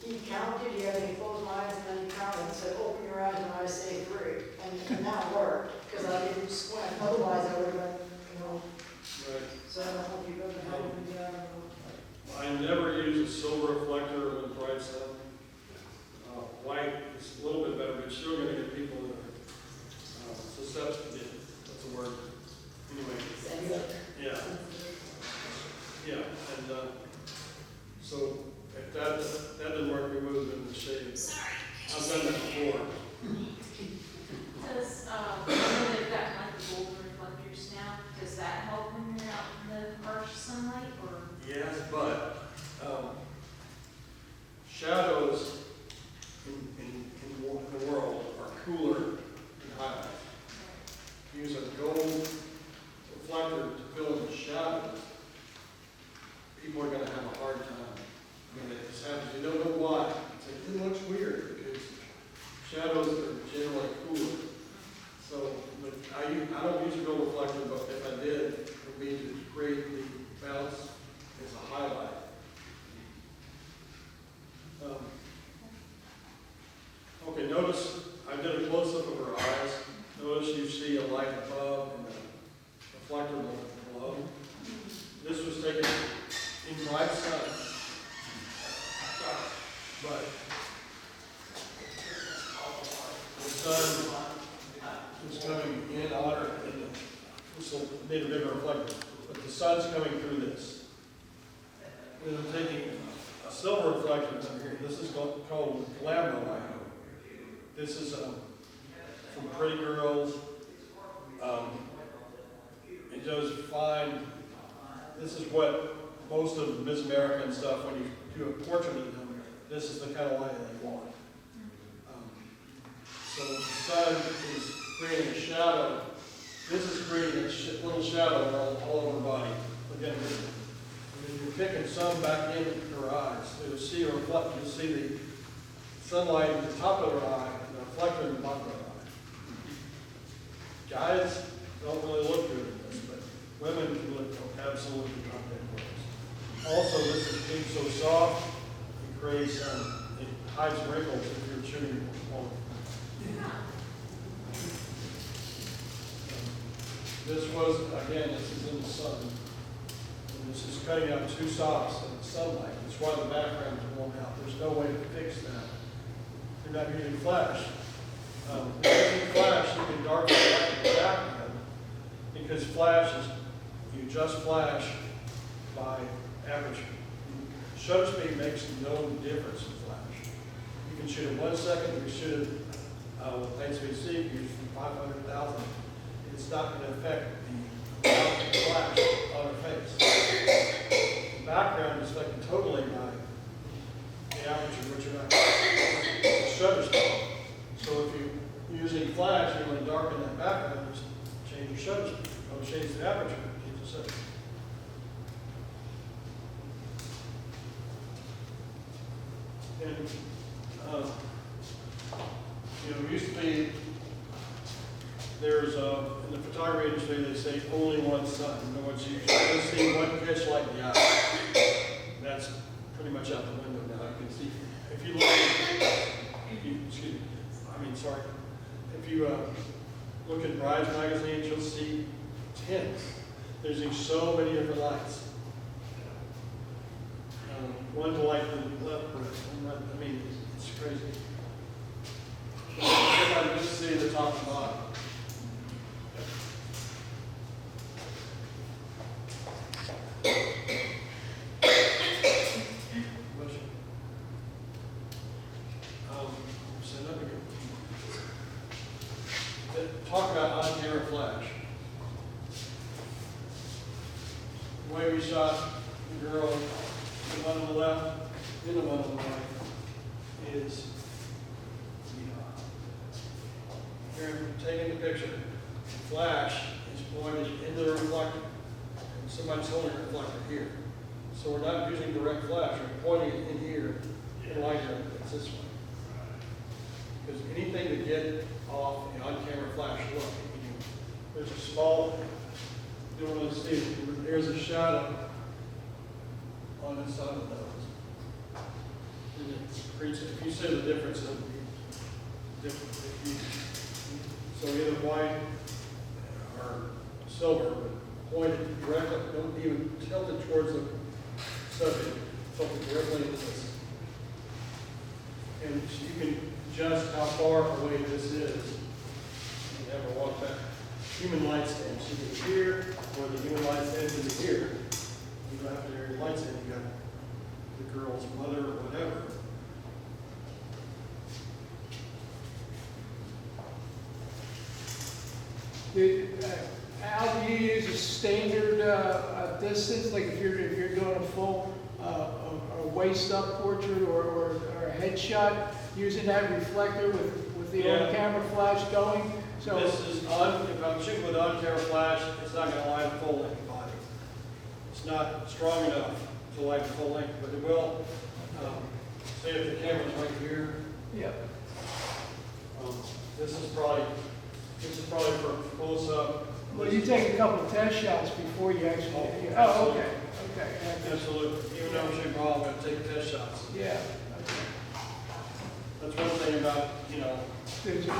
he counted, he had me close my eyes, and then he counted and said, open your eyes, and I say 3. And that worked, because I didn't squint. Otherwise, I would have been, Right. so I don't know if you've ever had it, yeah, I don't know. I never use a silver reflector with bright sun. White is a little bit better, but you're still going to get people that are susceptible. That's a word. Anyway. Yeah. Yeah. And so if that didn't work, we moved in the shade. Sorry. I've done that before. Does, I know they've got like the golden reflectors now, does that help when you're out in the harsh sunlight, or? Yes, but shadows in the world are cooler than highlights. Use a gold reflector to fill in the shadows, people are going to have a hard time. I mean, it just happens. You don't know why. It's like, it looks weird because shadows are generally cooler. So I don't use a gold reflector, but if I did, it would be to create the bounce as a highlight. Okay, notice I did a close-up of her eyes. Notice you see a light above and a reflector below. This was taken in bright sun. But the sun is coming in on her, and this will need a bigger reflector. But the sun's coming through this. And I'm taking a silver reflector in here. This is called glamour light. This is from Pretty Girls. It does fine. This is what most of Miss America and stuff, when you do a portrait of them, this is the kind of light they want. So the sun is creating a shadow. This is creating a little shadow all over her body. Again, when you're picking sun back into her eyes, you'll see her reflect. You'll see the sunlight at the top of her eye and the reflector in the bottom of her eye. Guys don't really look good at this, but women can look absolutely contact close. Also, this is being so soft, it creates, it hides wrinkles if you're shooting on. This was, again, this is in the sun. And this is cutting out 2 stops in the sunlight. That's why the background is blown out. There's no way to fix that. You're not using flash. Using flash, you can darken the background because flash is, you adjust flash by aperture. Shutter speed makes no difference in flash. You can shoot in 1 second, you can shoot it with HVC, you can shoot 500,000. It's not going to affect the flash on her face. The background is affected totally by the aperture, which you're not the shutter speed. So if you're using flash, you want to darken that background, just change your shutter speed. Or change the aperture, change the shutter speed. And, it used to be, there's, in the photography industry, they say only one sun. In other words, you can see one pitch like the eye. That's pretty much out the window now. You can see, if you look if you look at Brides magazines, you'll see tints. There's so many different lights. One to light the left, I mean, it's crazy. I just see the top and bottom. Talk about on-camera flash. The way we shot the girl, the one on the left and the one on the right, is here taking the picture. The flash is pointed into the reflector, and somebody's holding a reflector here. So we're not using direct flash, we're pointing it in here and lighting it. It's this way. Because anything to get off the on-camera flash look, there's a small, you don't really see it, there's a shadow on the side of those. And it creates, if you see the difference, it'll be different. So either white or silver, but point it directly, don't even tilt it towards the subject, tilt it directly into this. And so you can adjust how far away this is. You never walk back. Human light stands. You can here, or the human light stands into here. You don't have to have your light stand. You got the girl's mother or whatever. Al, do you use a standard distance, like if you're doing a full a waist up portrait or a headshot, using that reflector with the on-camera flash going? So this is on. If I'm shooting with on-camera flash, it's not going to light a full-length body. It's not strong enough to light a full length, but it will. Say if the camera's right here. yeah. This is probably for close up. Well, you take a couple of test shots before you actually. Oh, Oh, okay, okay. Absolutely. Even though I'm shooting raw, I'm going to take test shots. Yeah. Okay. That's one thing about, Did you-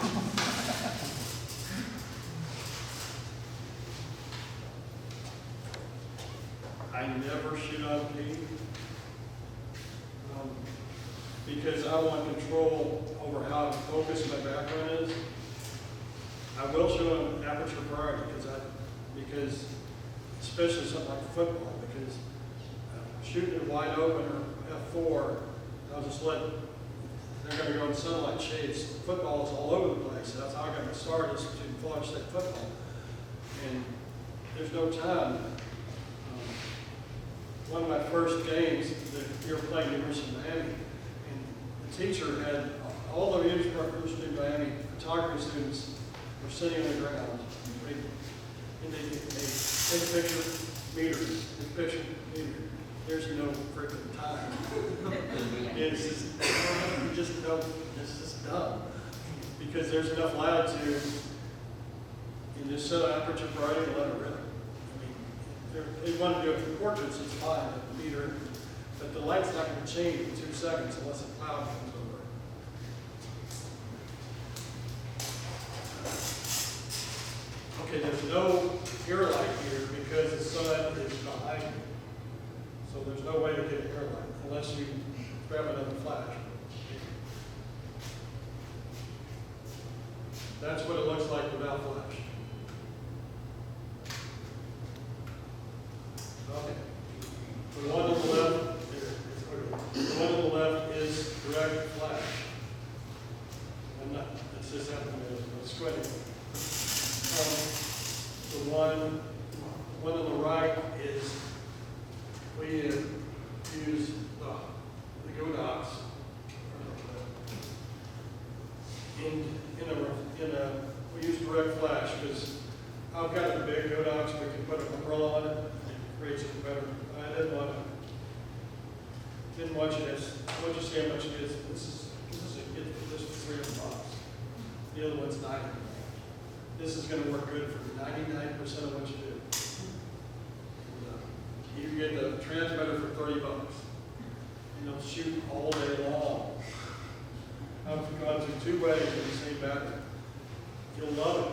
I never shoot on TV. Because I want control over how focused my background is. I will shoot on aperture priority because especially something like football, because shooting it wide open or F4, I'll just they're going to go in sunlight shades. Football is all over the place. That's how I got my start, is to Florida State football. And there's no time. One of my first games, we were playing University of Miami, and the teacher had all the University of Miami photography students were sitting on the ground, and they take a picture, meter, take a picture, meter. There's no freaking time. It's just dumb. Because there's enough latitude in this set aperture priority to let it rip. I mean, they want to do it for portraits, it's fine, at the meter, but the light's not going to change in 2 seconds unless a cloud comes over. Okay, there's no air light here because the sun is behind me. So there's no way to get air light unless you grab another flash. That's what it looks like without flash. Okay. The one on the left, the one on the left is direct flash. just happened to squinting. The one on the right is, we use the Godox we use direct flash because I've got a big Godox, we can put an umbrella on it, and it creates it better. I didn't want you to, I want you to see how much it is. This is $300. The other one's $90. This is going to work good for 99% of what you do. You can get the transmitter for $30, and it'll shoot all day long. I've gone through 2 weddings with the same battery. You'll love it.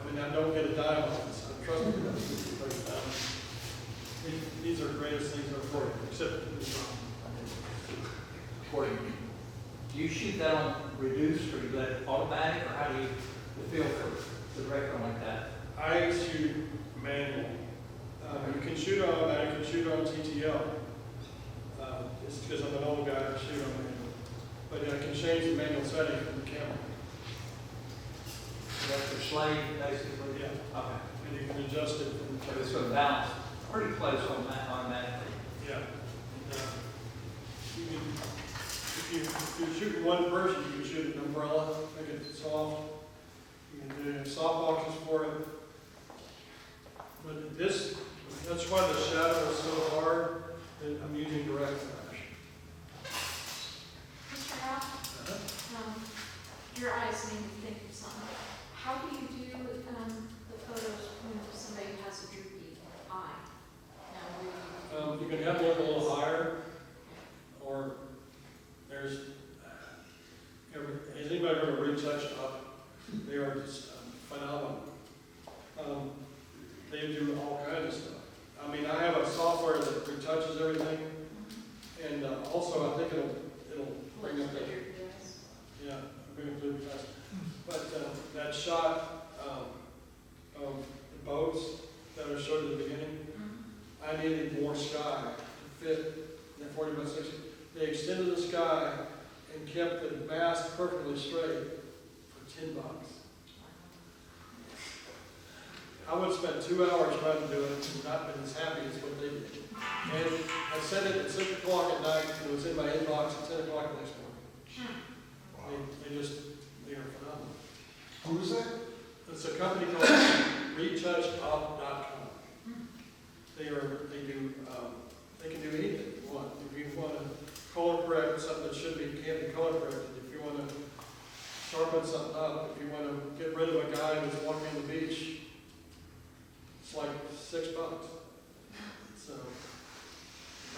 I mean, I don't get a dime on this. I trust me. But these are the greatest things ever for you, except this one. Corey, do you shoot that on reduced or you let it automatic, or how do you feel for the record like that? I shoot manual. You can shoot on automatic, you can shoot on TTL. It's because I'm an old guy, I shoot on manual. But I can change the manual setting from the camera. So that's your slave, basically? Yeah. Okay. And you can adjust it from the So it's camera. going to balance pretty close on that automatically. Yeah. And, you can, if you're shooting one person, you can shoot an umbrella, make it soft. You can do soft boxes for it. But that's why the shadow is so hard, that I'm using direct flash. Mr. Ralph, your eyes made me think of something. How do you do the photos when somebody has a droopy eye? Now, You can have one a little higher, or there's, has anybody ever retouched up? They are just phenomenal. They do all kinds of stuff. I mean, I have a software that retouches everything, and also I think it'll bring up the, yeah, bring up the retouch. But that shot of the boats that I showed at the beginning, I needed more sky to fit that 40 by 60. They extended the sky and kept the mast perfectly straight for $10. I would have spent 2 hours trying to do it and not been as happy as what they did. And I sent it at 6 o'clock at night, and it was in my inbox at 10 o'clock the next morning. They are phenomenal. Who is that? It's a company called retouchup.com. They can do anything you want. If you want to color correct something that can't be color corrected, if you want to sharpen something up, if you want to get rid of a guy who's walking on the beach, it's like $6. So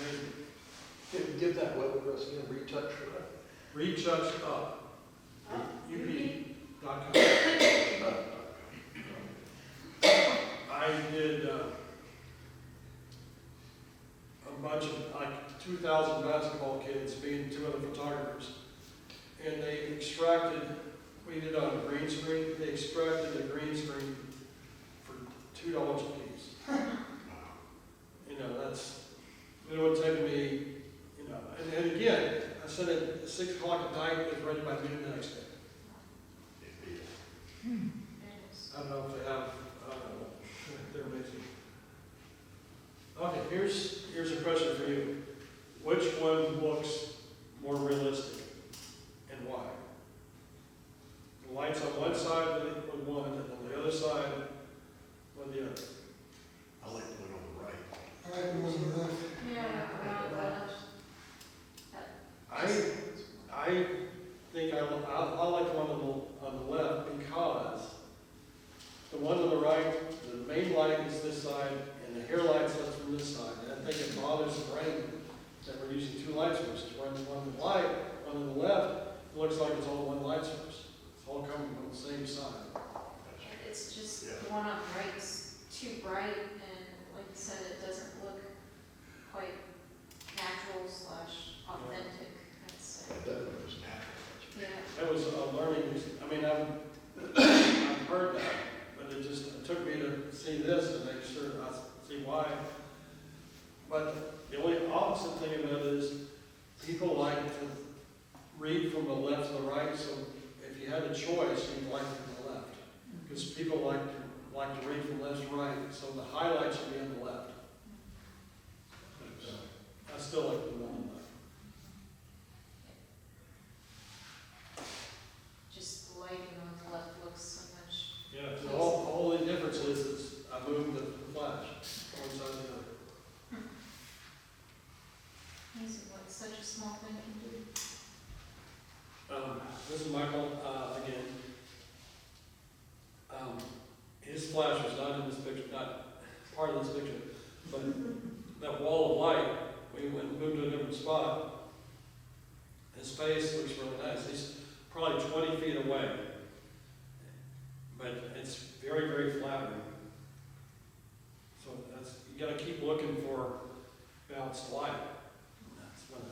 amazing. Give that web address again, retouch, Retouchup. UP.com. I did a bunch of, like 2,000 basketball kids, being 2 other photographers. And they extracted, we did on a green screen, they extracted the green screen for $2 a piece. It would take me, and again, I said at 6 o'clock at night, it was ready by noon the next day. I don't know if they have, I don't know, they're amazing. Okay, here's a question for you. Which one looks more realistic and why? The lights on one side with one, and on the other side with the other. I like the one on the right. I like the one on the left. I think I like the one on the left because the one on the right, the main light is this side, and the hair light's left from this side. And I think it bothers the brain that we're using 2 light sources. When on the light, on the left, it looks like it's all one light source. It's all coming from the same side. it's just the one on the right is too bright, and like you said, it doesn't look quite natural / authentic, I'd say. That was natural. Yeah. That was a learning, I mean, I've heard that, but it took me to see this to make sure I see why. But the only opposite thing about it is people like to read from the left to the right, so if you you had a choice, you'd like it to the left. Because people like to read from left to right, so the highlight should be on the left. But, I still like the one on the left. Just the lighting on the left looks so much. Yeah, the whole only difference is I moved the flash one side to the other. Amazing what such a small thing can do. This is Michael, again. His flash was not in this picture, not part of this picture, but that wall of light, we went and moved to a different spot. His face looks really nice. He's probably 20 feet away, but it's very, very flattering. So you gotta keep looking for balanced light. That's when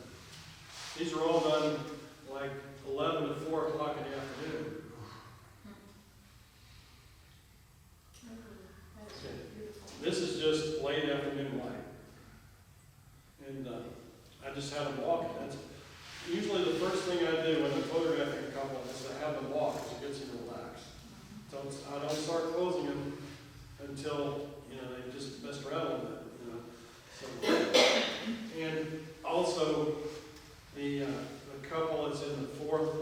these are all done like 11 to 4 o'clock in the afternoon. That is really beautiful. This is just late afternoon light. And I just have them walking. That's usually the first thing I do when I'm photographing a couple is to have them walk because it gets them relaxed. So I don't start closing them until, they just messed around a little bit, So, and also the couple that's in the fourth,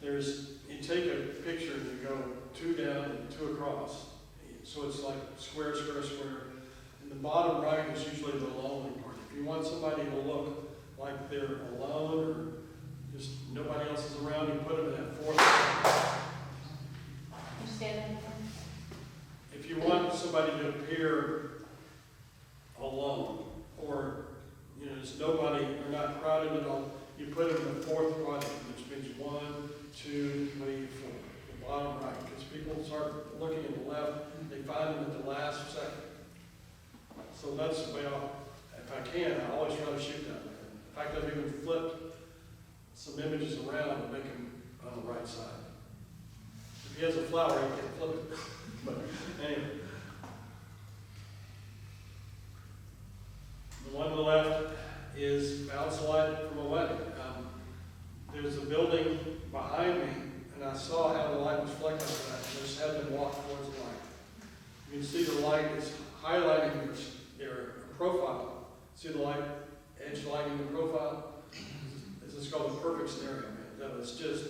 you take a picture and you go 2 down and 2 across. So it's like square, square, square. And the bottom right is usually the lonely part. If you want somebody to look like they're alone or just nobody else is around, you put them in that fourth. You stand in front. If you want somebody to appear alone or, there's nobody, they're not crowded at all, you put them in the fourth quadrant, which means 1, 2, 3, 4, the bottom right. Because people start looking at the left, they find them at the last second. So that's the way if I can, I always try to shoot that way. In fact, I've even flipped some images around to make them on the right side. If he has a flower, he can't flip it. But anyway. The one on the left is bounce light from a wedding. There's a building behind me, and I saw how the light was flecking on that, and just had them walk towards the light. You can see the light is highlighting their profile. See the light, edge lighting the profile? This is called the perfect scenario, man. That was just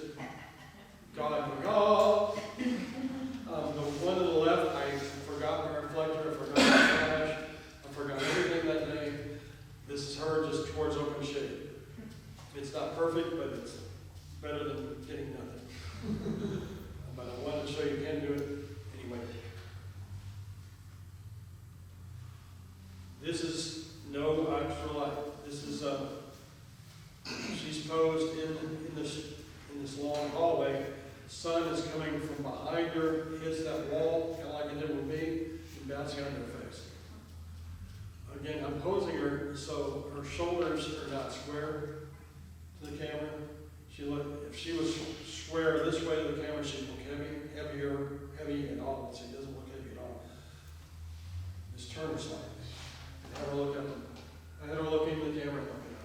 God going, oh! The one to the left, I forgot my reflector, I forgot my flash, I forgot everything that day. This is her just towards open shade. It's not perfect, but it's better than getting nothing. But I wanted to show you can do it anyway. This is no extra light. This is she's posed in this long hallway. Sun is coming from behind her, hits that wall, kind of like it did with me, and bouncing on her face. Again, I'm posing her so her shoulders are not square to the camera. If she was square this way to the camera, she'd look heavy at all. She doesn't look heavy at all. Just turn her slightly. Have her look up. I had her look into the camera and look it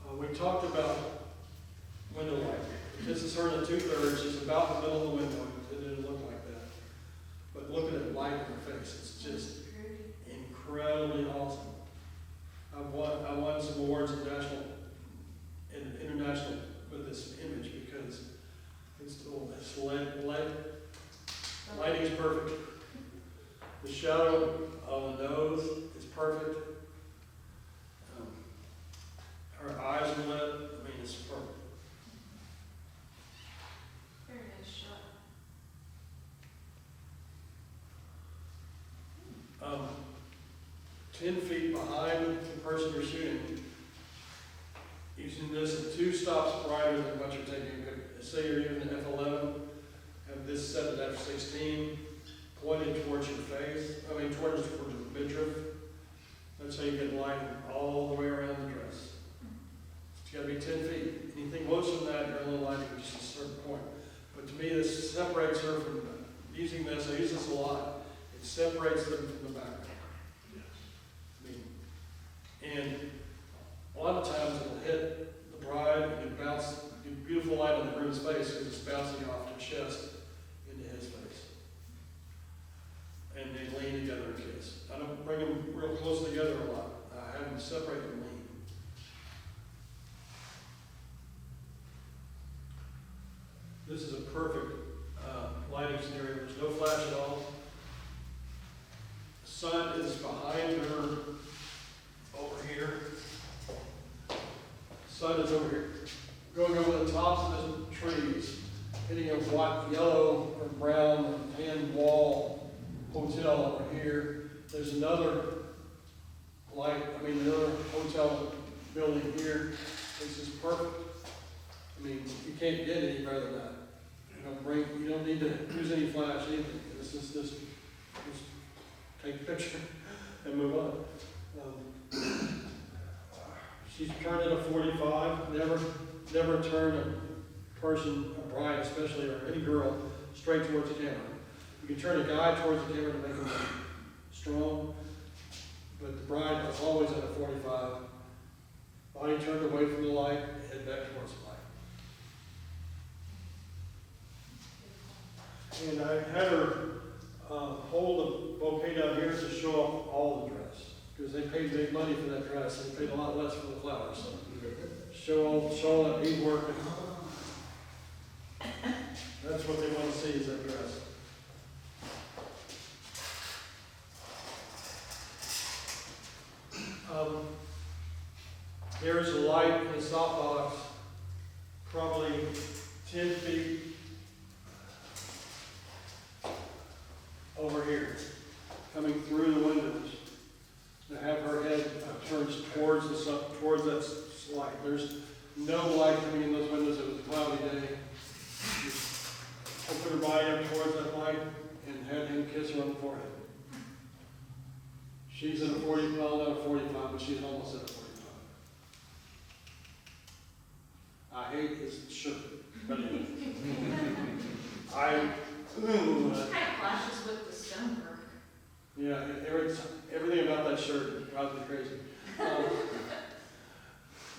up. We talked about window light. This is her in the 2/3. She's about in the middle of the window. It didn't look like that. But look at that light in her face. It's just incredibly awesome. I won some awards at national and international with this image because lighting is perfect. The shadow of the nose is perfect. Her eyes are lit. I mean, it's perfect. Very nice shot. 10 feet behind the person you're shooting, using this at 2 stops brighter than what you're taking. Say you're using an F11, have this set at F16, pointed towards your face, towards the midriff. That's how you get light all the way around the dress. It's got to be 10 feet. Anything less than that, you're only lighting just a certain point. But to me, this separates her from using this. I use this a lot. It separates them from the background. And a lot of times it'll hit the bride and it bounce, do beautiful beautiful light on the groom's face because it's bouncing off the chest into his face. And they lean together and kiss. I don't bring them real close together a lot. I have them separate and lean. This is a perfect lighting scenario. There's no flash at all. The sun is behind her over here. Sun is over here, going over the tops of the trees, hitting a white, yellow, or brown, or tan wall hotel over here. There's another another hotel building here. This is perfect. I mean, you can't get any better than that. You don't need to use any flash, anything. This is just take a picture and move on. She's turned in a 45. Never turn a person, a bride especially, or any girl, straight towards the camera. You can turn a guy towards the camera to make him strong, but the bride is always at a 45. Body turned away from the light, head back towards the light. And I had her hold the bouquet down here to show off all the dress, because they paid big money for that dress. They paid a lot less for the flowers. So show that beadwork. That's what they want to see is that dress. There's a light in a softbox, probably 10 feet over here, coming through the windows. To have her head turns towards that light. There's no light coming in those windows. It was a cloudy day. Just open her body up towards that light and had him kiss her on the forehead. She's in a 40, well, not a 45, but she's almost at a 45. I hate his shirt, but anyway. It kind of clashes with the stonework. Yeah, everything about that shirt drives me crazy.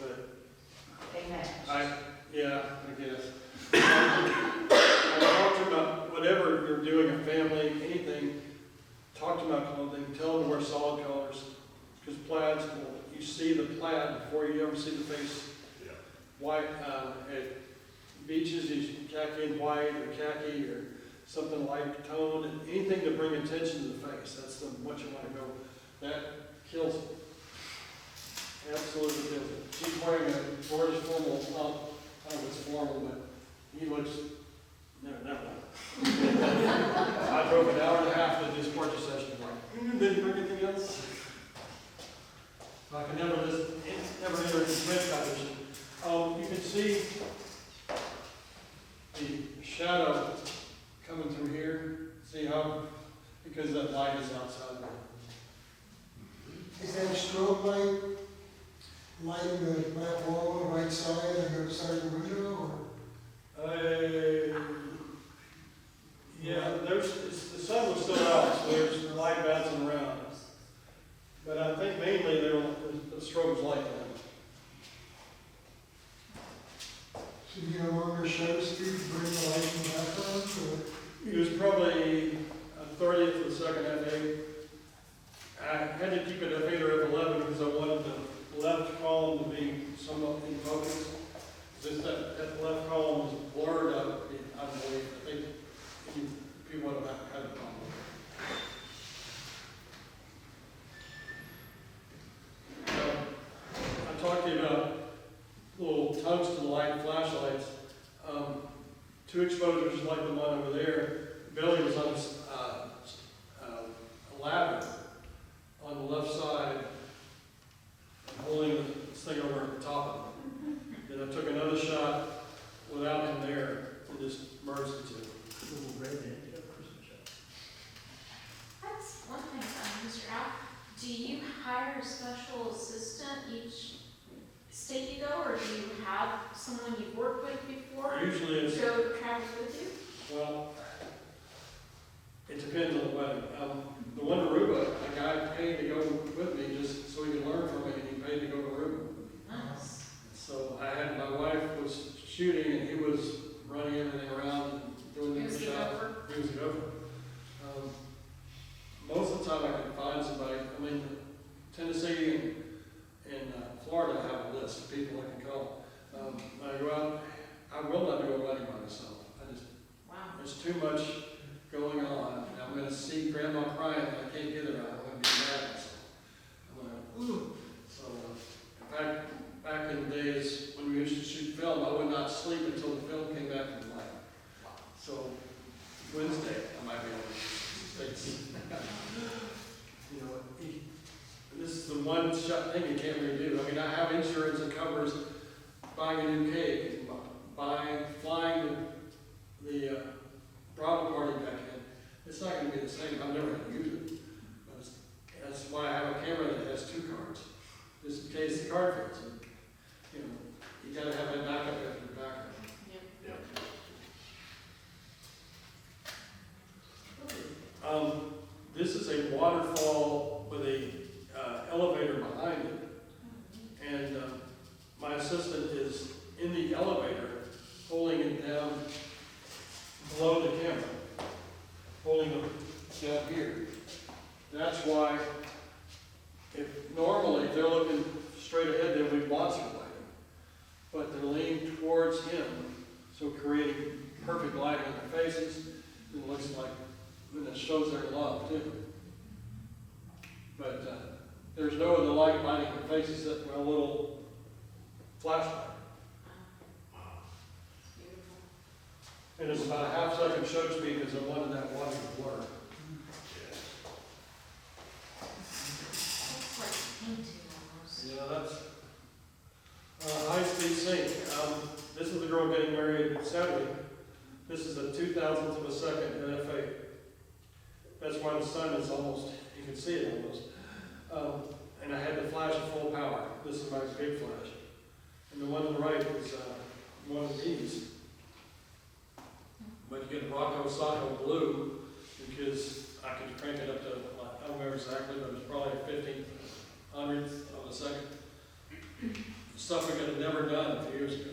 But They match. I guess. I talk to them about whatever you're doing, a family, anything. Talk to them about clothing. Tell them to wear solid colors, because plaid's cool. You see the plaid before you ever see the face. Yeah. White at beaches, you khaki and white, or khaki, or something light tone, and anything to bring attention to the face. That's what you want to go. That kills it. Absolutely kills it. She's wearing a gorgeous formal pump. I don't know if it's formal, but he looks, no. I drove an hour and a half to this portrait session. Like, didn't bring anything else? I can never enter this print competition. You can see the shadow coming through here. See how, because that light is outside there. Is that a strobe light lighting the back wall on the right side and the other side of the window, or? Yeah, the sun was still out, so there's light bouncing around. But I think mainly the strobe's light now. Should you get a longer shutter speed to bring the light in the background, or? It was probably a 30th of a second F8. I had to keep it F8 or F11 because I wanted the left column to be somewhat in focus. Just that left column was blurred out, I believe. I think people would have had a problem. I talked to you about little tungsten light flashlights. 2 exposures like the one over there. Billy was on a ladder on the left side, holding this thing over the top of him. Then I took another shot without him there and just merged the two. That's one thing, Mr. Al. Do you hire a special assistant each state you go, or do you have someone you've worked with before? Usually it's, Go travel with you? well, it depends on the wedding. The one to Aruba, a guy paid to go with me just so he could learn from me, and he paid to go to Aruba. Nice. So I had, my wife was, shooting, and he was running everything around and doing the Who's the shot. gopher? He was the gopher. Most of the time I can find somebody, I mean, Tennessee and Florida have a list of people I can call. When I go out, I will not do a wedding by myself. Wow. There's too much going on, and I'm gonna see grandma crying, and I can't get her out, I'm gonna be mad at myself. I'm gonna, ooh. So, back in the days when we used to shoot film, I would not sleep until the film came back to life. So, Wednesday, I might be able to stay. You know, this is the one shot thing you can't really do. I mean, I have insurance that covers buying a new cake, flying the bridal party back in. It's not going to be the same. I'm never going to use it. But that's why I have a camera that has 2 cards, just in case the card fails. You know, you got to have that backup after the backup. This is a waterfall with a elevator behind it, and my assistant is in the elevator holding it down below the camera, holding it down here. That's why, if they're looking straight ahead, then we'd want some lighting, but they're leaning towards him, so creating perfect lighting on their faces. It looks like, and it shows their love too. But there's no other light lighting their faces except a little flashlight. And it's about a half-second shutter speed because I wanted that water to blur. Looks like painting almost. Yeah, that's high-speed sync. This is the girl getting married Saturday. This is a 2,000th of a second NFA. That's why the sun is almost, you can see it almost. And I had the flash at full power. This is my big flash. And the one on the right is one of these. But you get Rocco Sacco blue because I could crank it up to, I don't remember exactly, but it was probably a 1,500th of a second. Stuff we could have never done a few years ago.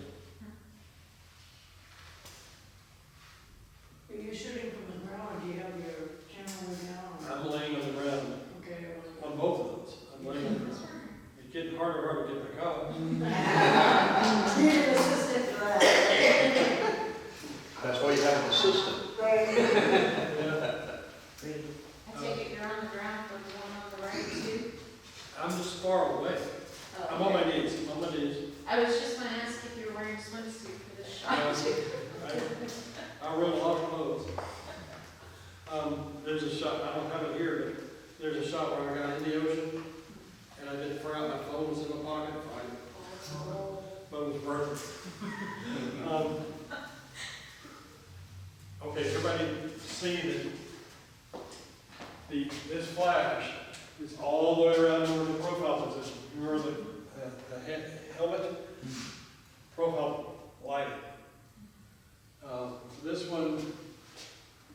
Are you shooting from the ground, or do you have your camera way down? I'm laying on the ground Okay. on both of those. I'm laying on the ground. It's getting harder and harder to get back up. Need an assistant for that. That's why you have an assistant. Right. Yeah. I take it you're on the ground for the one on the right too? I'm just far away. Oh, I'm on my okay. knees. I'm on my knees. I was just gonna ask if you were wearing a swimsuit for this shot too. I run a lot of clothes. There's a shot, I don't have it here, but there's a shot where I got in the ocean and I didn't fire out, my phone was in my pocket, but it was perfect. Okay, everybody see that this flash is all the way around over the profile position. Remember the helmet? Profile lighting. This one,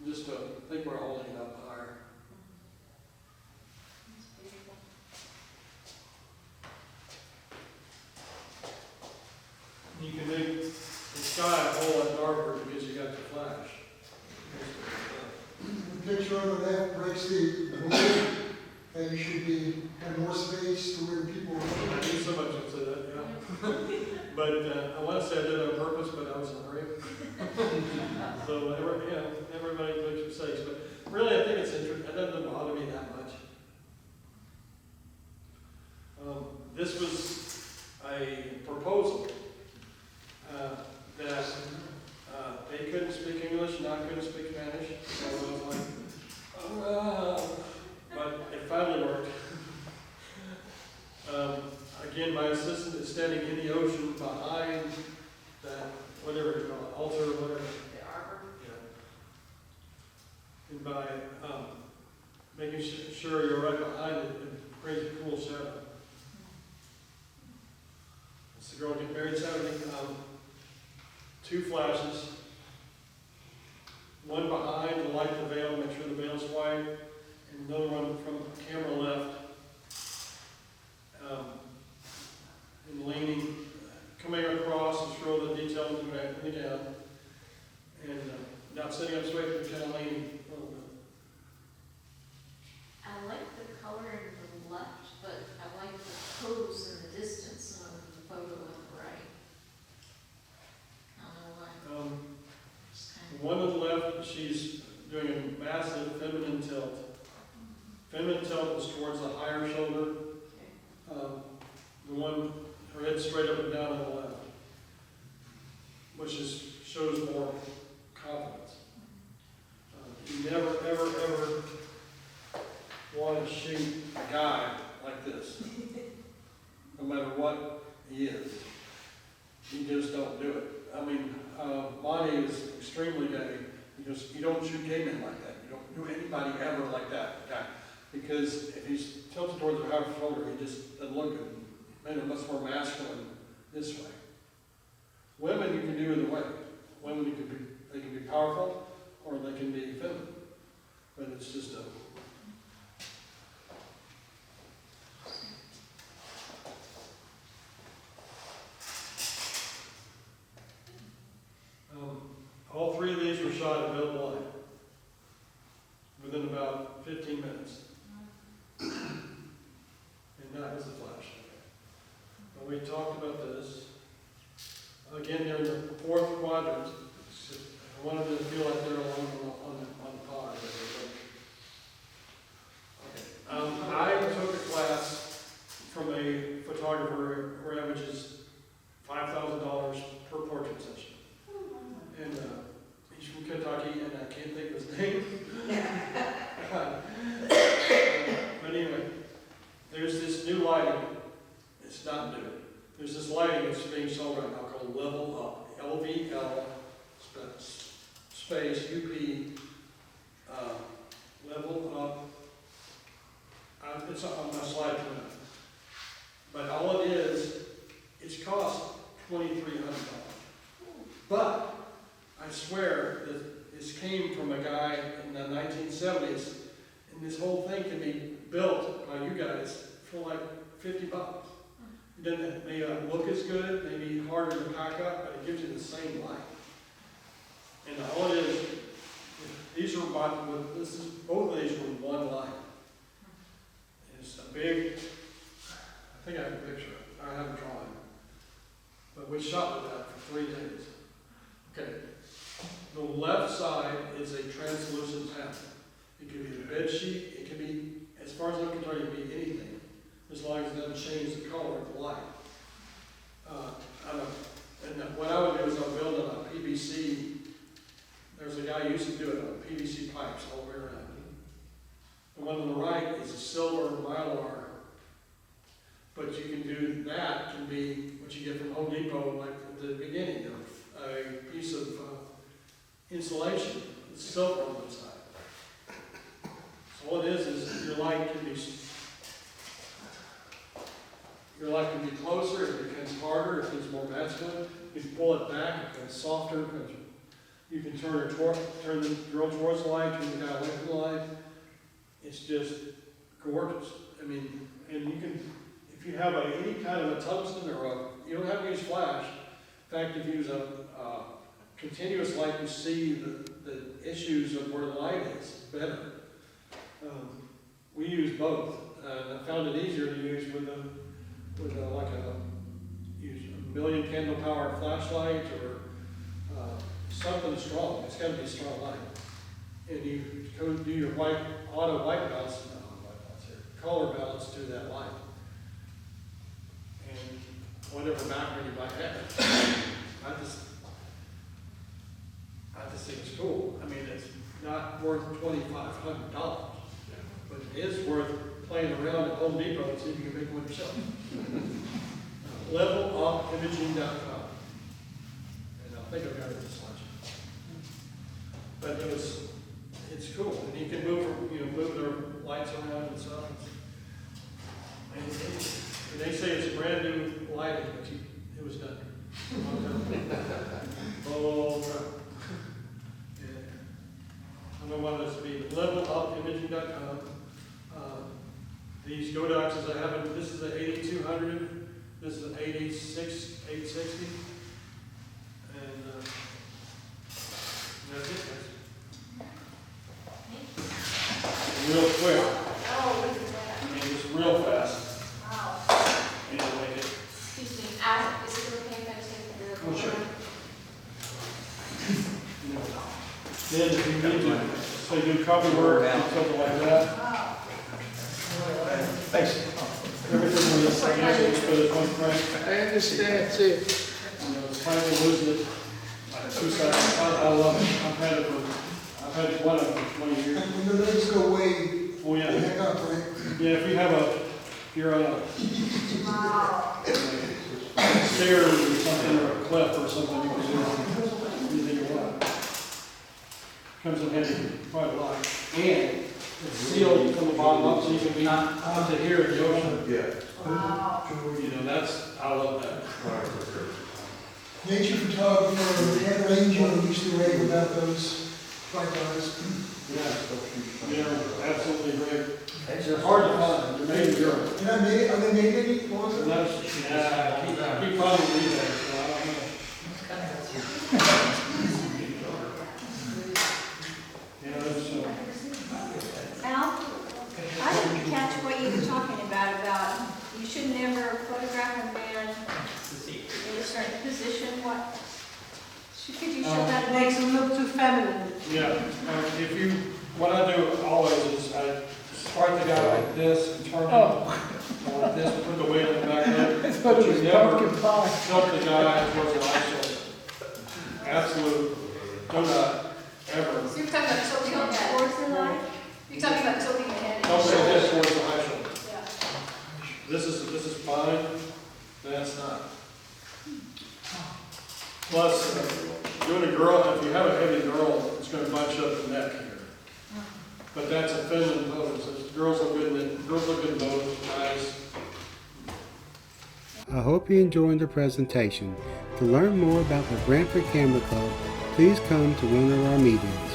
just I think we're holding it up higher. That's beautiful. You can make the sky a whole lot darker because you got the flash. The picture on the left breaks the mood, and you should have more space to where people I are. did so much into that, yeah. But I want to say I did it on purpose, but I was in a hurry. So everybody makes mistakes, but really I think it's interesting. It doesn't bother me that much. This was a proposal that they couldn't speak English and I couldn't speak Spanish. So I was like, but it finally worked. Again, my assistant is standing in the ocean behind that, whatever you call it, altar or whatever. The arbor. Yeah. And by making sure you're right behind it, it creates a cool shadow. It's the girl getting married Saturday. 2 flashes. One behind to light the veil, make sure the veil's white, and another one from camera left. And leaning, coming across and throw the details in the gown. And not sitting up straight, but kind of leaning a little bit. I like the color in the left, but I like the pose in the distance of the photo on the right. I don't know why. Just kind The one on the left, she's doing a massive feminine tilt. Feminine tilt is towards the higher shoulder. The one, her head straight up and down on the left, which shows more confidence. You never, ever, ever want to shoot a guy like this, no matter what he is. You just don't do it. I mean, Monty is extremely gay because you don't shoot gay men like that. You don't do anybody ever like that guy. Because if he's tilted towards the higher shoulder, he just doesn't look good. Men are much more masculine this way. Women you can do either way. Women they can be powerful or they can be feminine. But it's just a all three of these were shot at available light within about 15 minutes. And that was the flash. And we talked about this. Again, they're in the fourth quadrant. I wanted to feel like they're alone on the pod. Okay. I took a class from a photographer who averages $5,000 per portrait session. And he's from Kentucky, and I can't think of his name. But anyway, there's this new lighting. It's not new. There's this lighting that's being sold right now called Level Up. LVL space UP Level Up. It's on my slide for now. But all it is, it's cost $2,300. But I swear that this came from a guy in the 1970s, and this whole thing can be built by you guys for like $50. It doesn't may not look as good, maybe harder to pack up, but it gives you the same light. And all it is, these are bought with both of these were one light. It's a big. I think I have a picture. I have a drawing. But we shot with that for 3 days. Okay. The left side is a translucent panel. It can be a bed sheet. It can be, as far as I'm concerned, it can be anything, as long as it doesn't change the color of the light. And what I would do is I'll build it on PVC. There's a guy who used to do it on PVC pipes all the way around. The one on the right is a silver mylar. But you can do that, can be what you get from Home Depot, like at the beginning of a piece of insulation. It's silver on the side. So what it is your light can be closer, it becomes harder, it becomes more masculine. You can pull it back, it becomes softer. You can turn the girl towards the light, turn the guy away from the light. It's just gorgeous. I mean, and you can, if you have any kind of a tungsten or you don't have to use flash. In fact, if you use a continuous light, you see the issues of where the light is better. We use both. I found it easier to use with a million candle power flashlight or something strong. It's got to be a strong light. And you go do your auto white balance, color balance to that light. And whatever background you might have. I just think it's cool. I mean, it's not worth $2,500, but it is worth playing around at Home Depot and see if you can make one yourself. LevelUpImaging.com. And I think I've got it in the slideshow. But it's cool, and you can move their lights around and stuff. And they say it's brand new lighting, but it was done. Oh, yeah. I don't know what this be. LevelUpImaging.com. These Godoxes I have, this is the 8200. This is an 860. And, that's it, guys. Real quick, Oh, look at that. I mean, it's real fast. Wow. And it'll make it. Excuse me, Al, is it okay if I take your? Oh, sure. Then if you need to, say, do copy work and something like that, Wow. Thanks. everything on this, I usually just put it one frame. I understand, see. You know, it's kind of losing it, like 2 seconds. I love it. I've had one of them for 20 years. And when the legs go way, Oh, yeah. heck up, right? Yeah, if you're on a Wow. stairs or something, or a cliff or something, you can do anything you want. Comes in handy quite a lot. And it's sealed from the bottom up, so you can be out to here in the ocean. Wow. You know, I love that. Nature photographer, Ed Ranger used to rave about those tripods. Yeah, absolutely great. They're hard to find, they're made in Europe. And are they made any longer? And that's, yeah, he probably read that, so I don't know. Yeah, that's, Al, I didn't catch what you were talking about you should never photograph a man in a certain position. What? Could you show that? It makes him look too feminine. yeah, what I do always is I start the guy like this and turn him like this, put the weight on the back of it. I thought it was pumpkin pie. Tilt the guy towards the eye shoulder. Absolute, do not ever, So you're talking about tilting the head? Towards the light? You're talking about tilting the head? don't say this towards the eye shoulder. Yeah. This is fine, that's not. Plus, doing a girl, if you have a heavy girl, it's gonna bunch up the neck here. But that's a feminine pose, girls look good in both, guys. I hope you enjoyed the presentation. To learn more about the Branford Camera Club, please come to one of our meetings.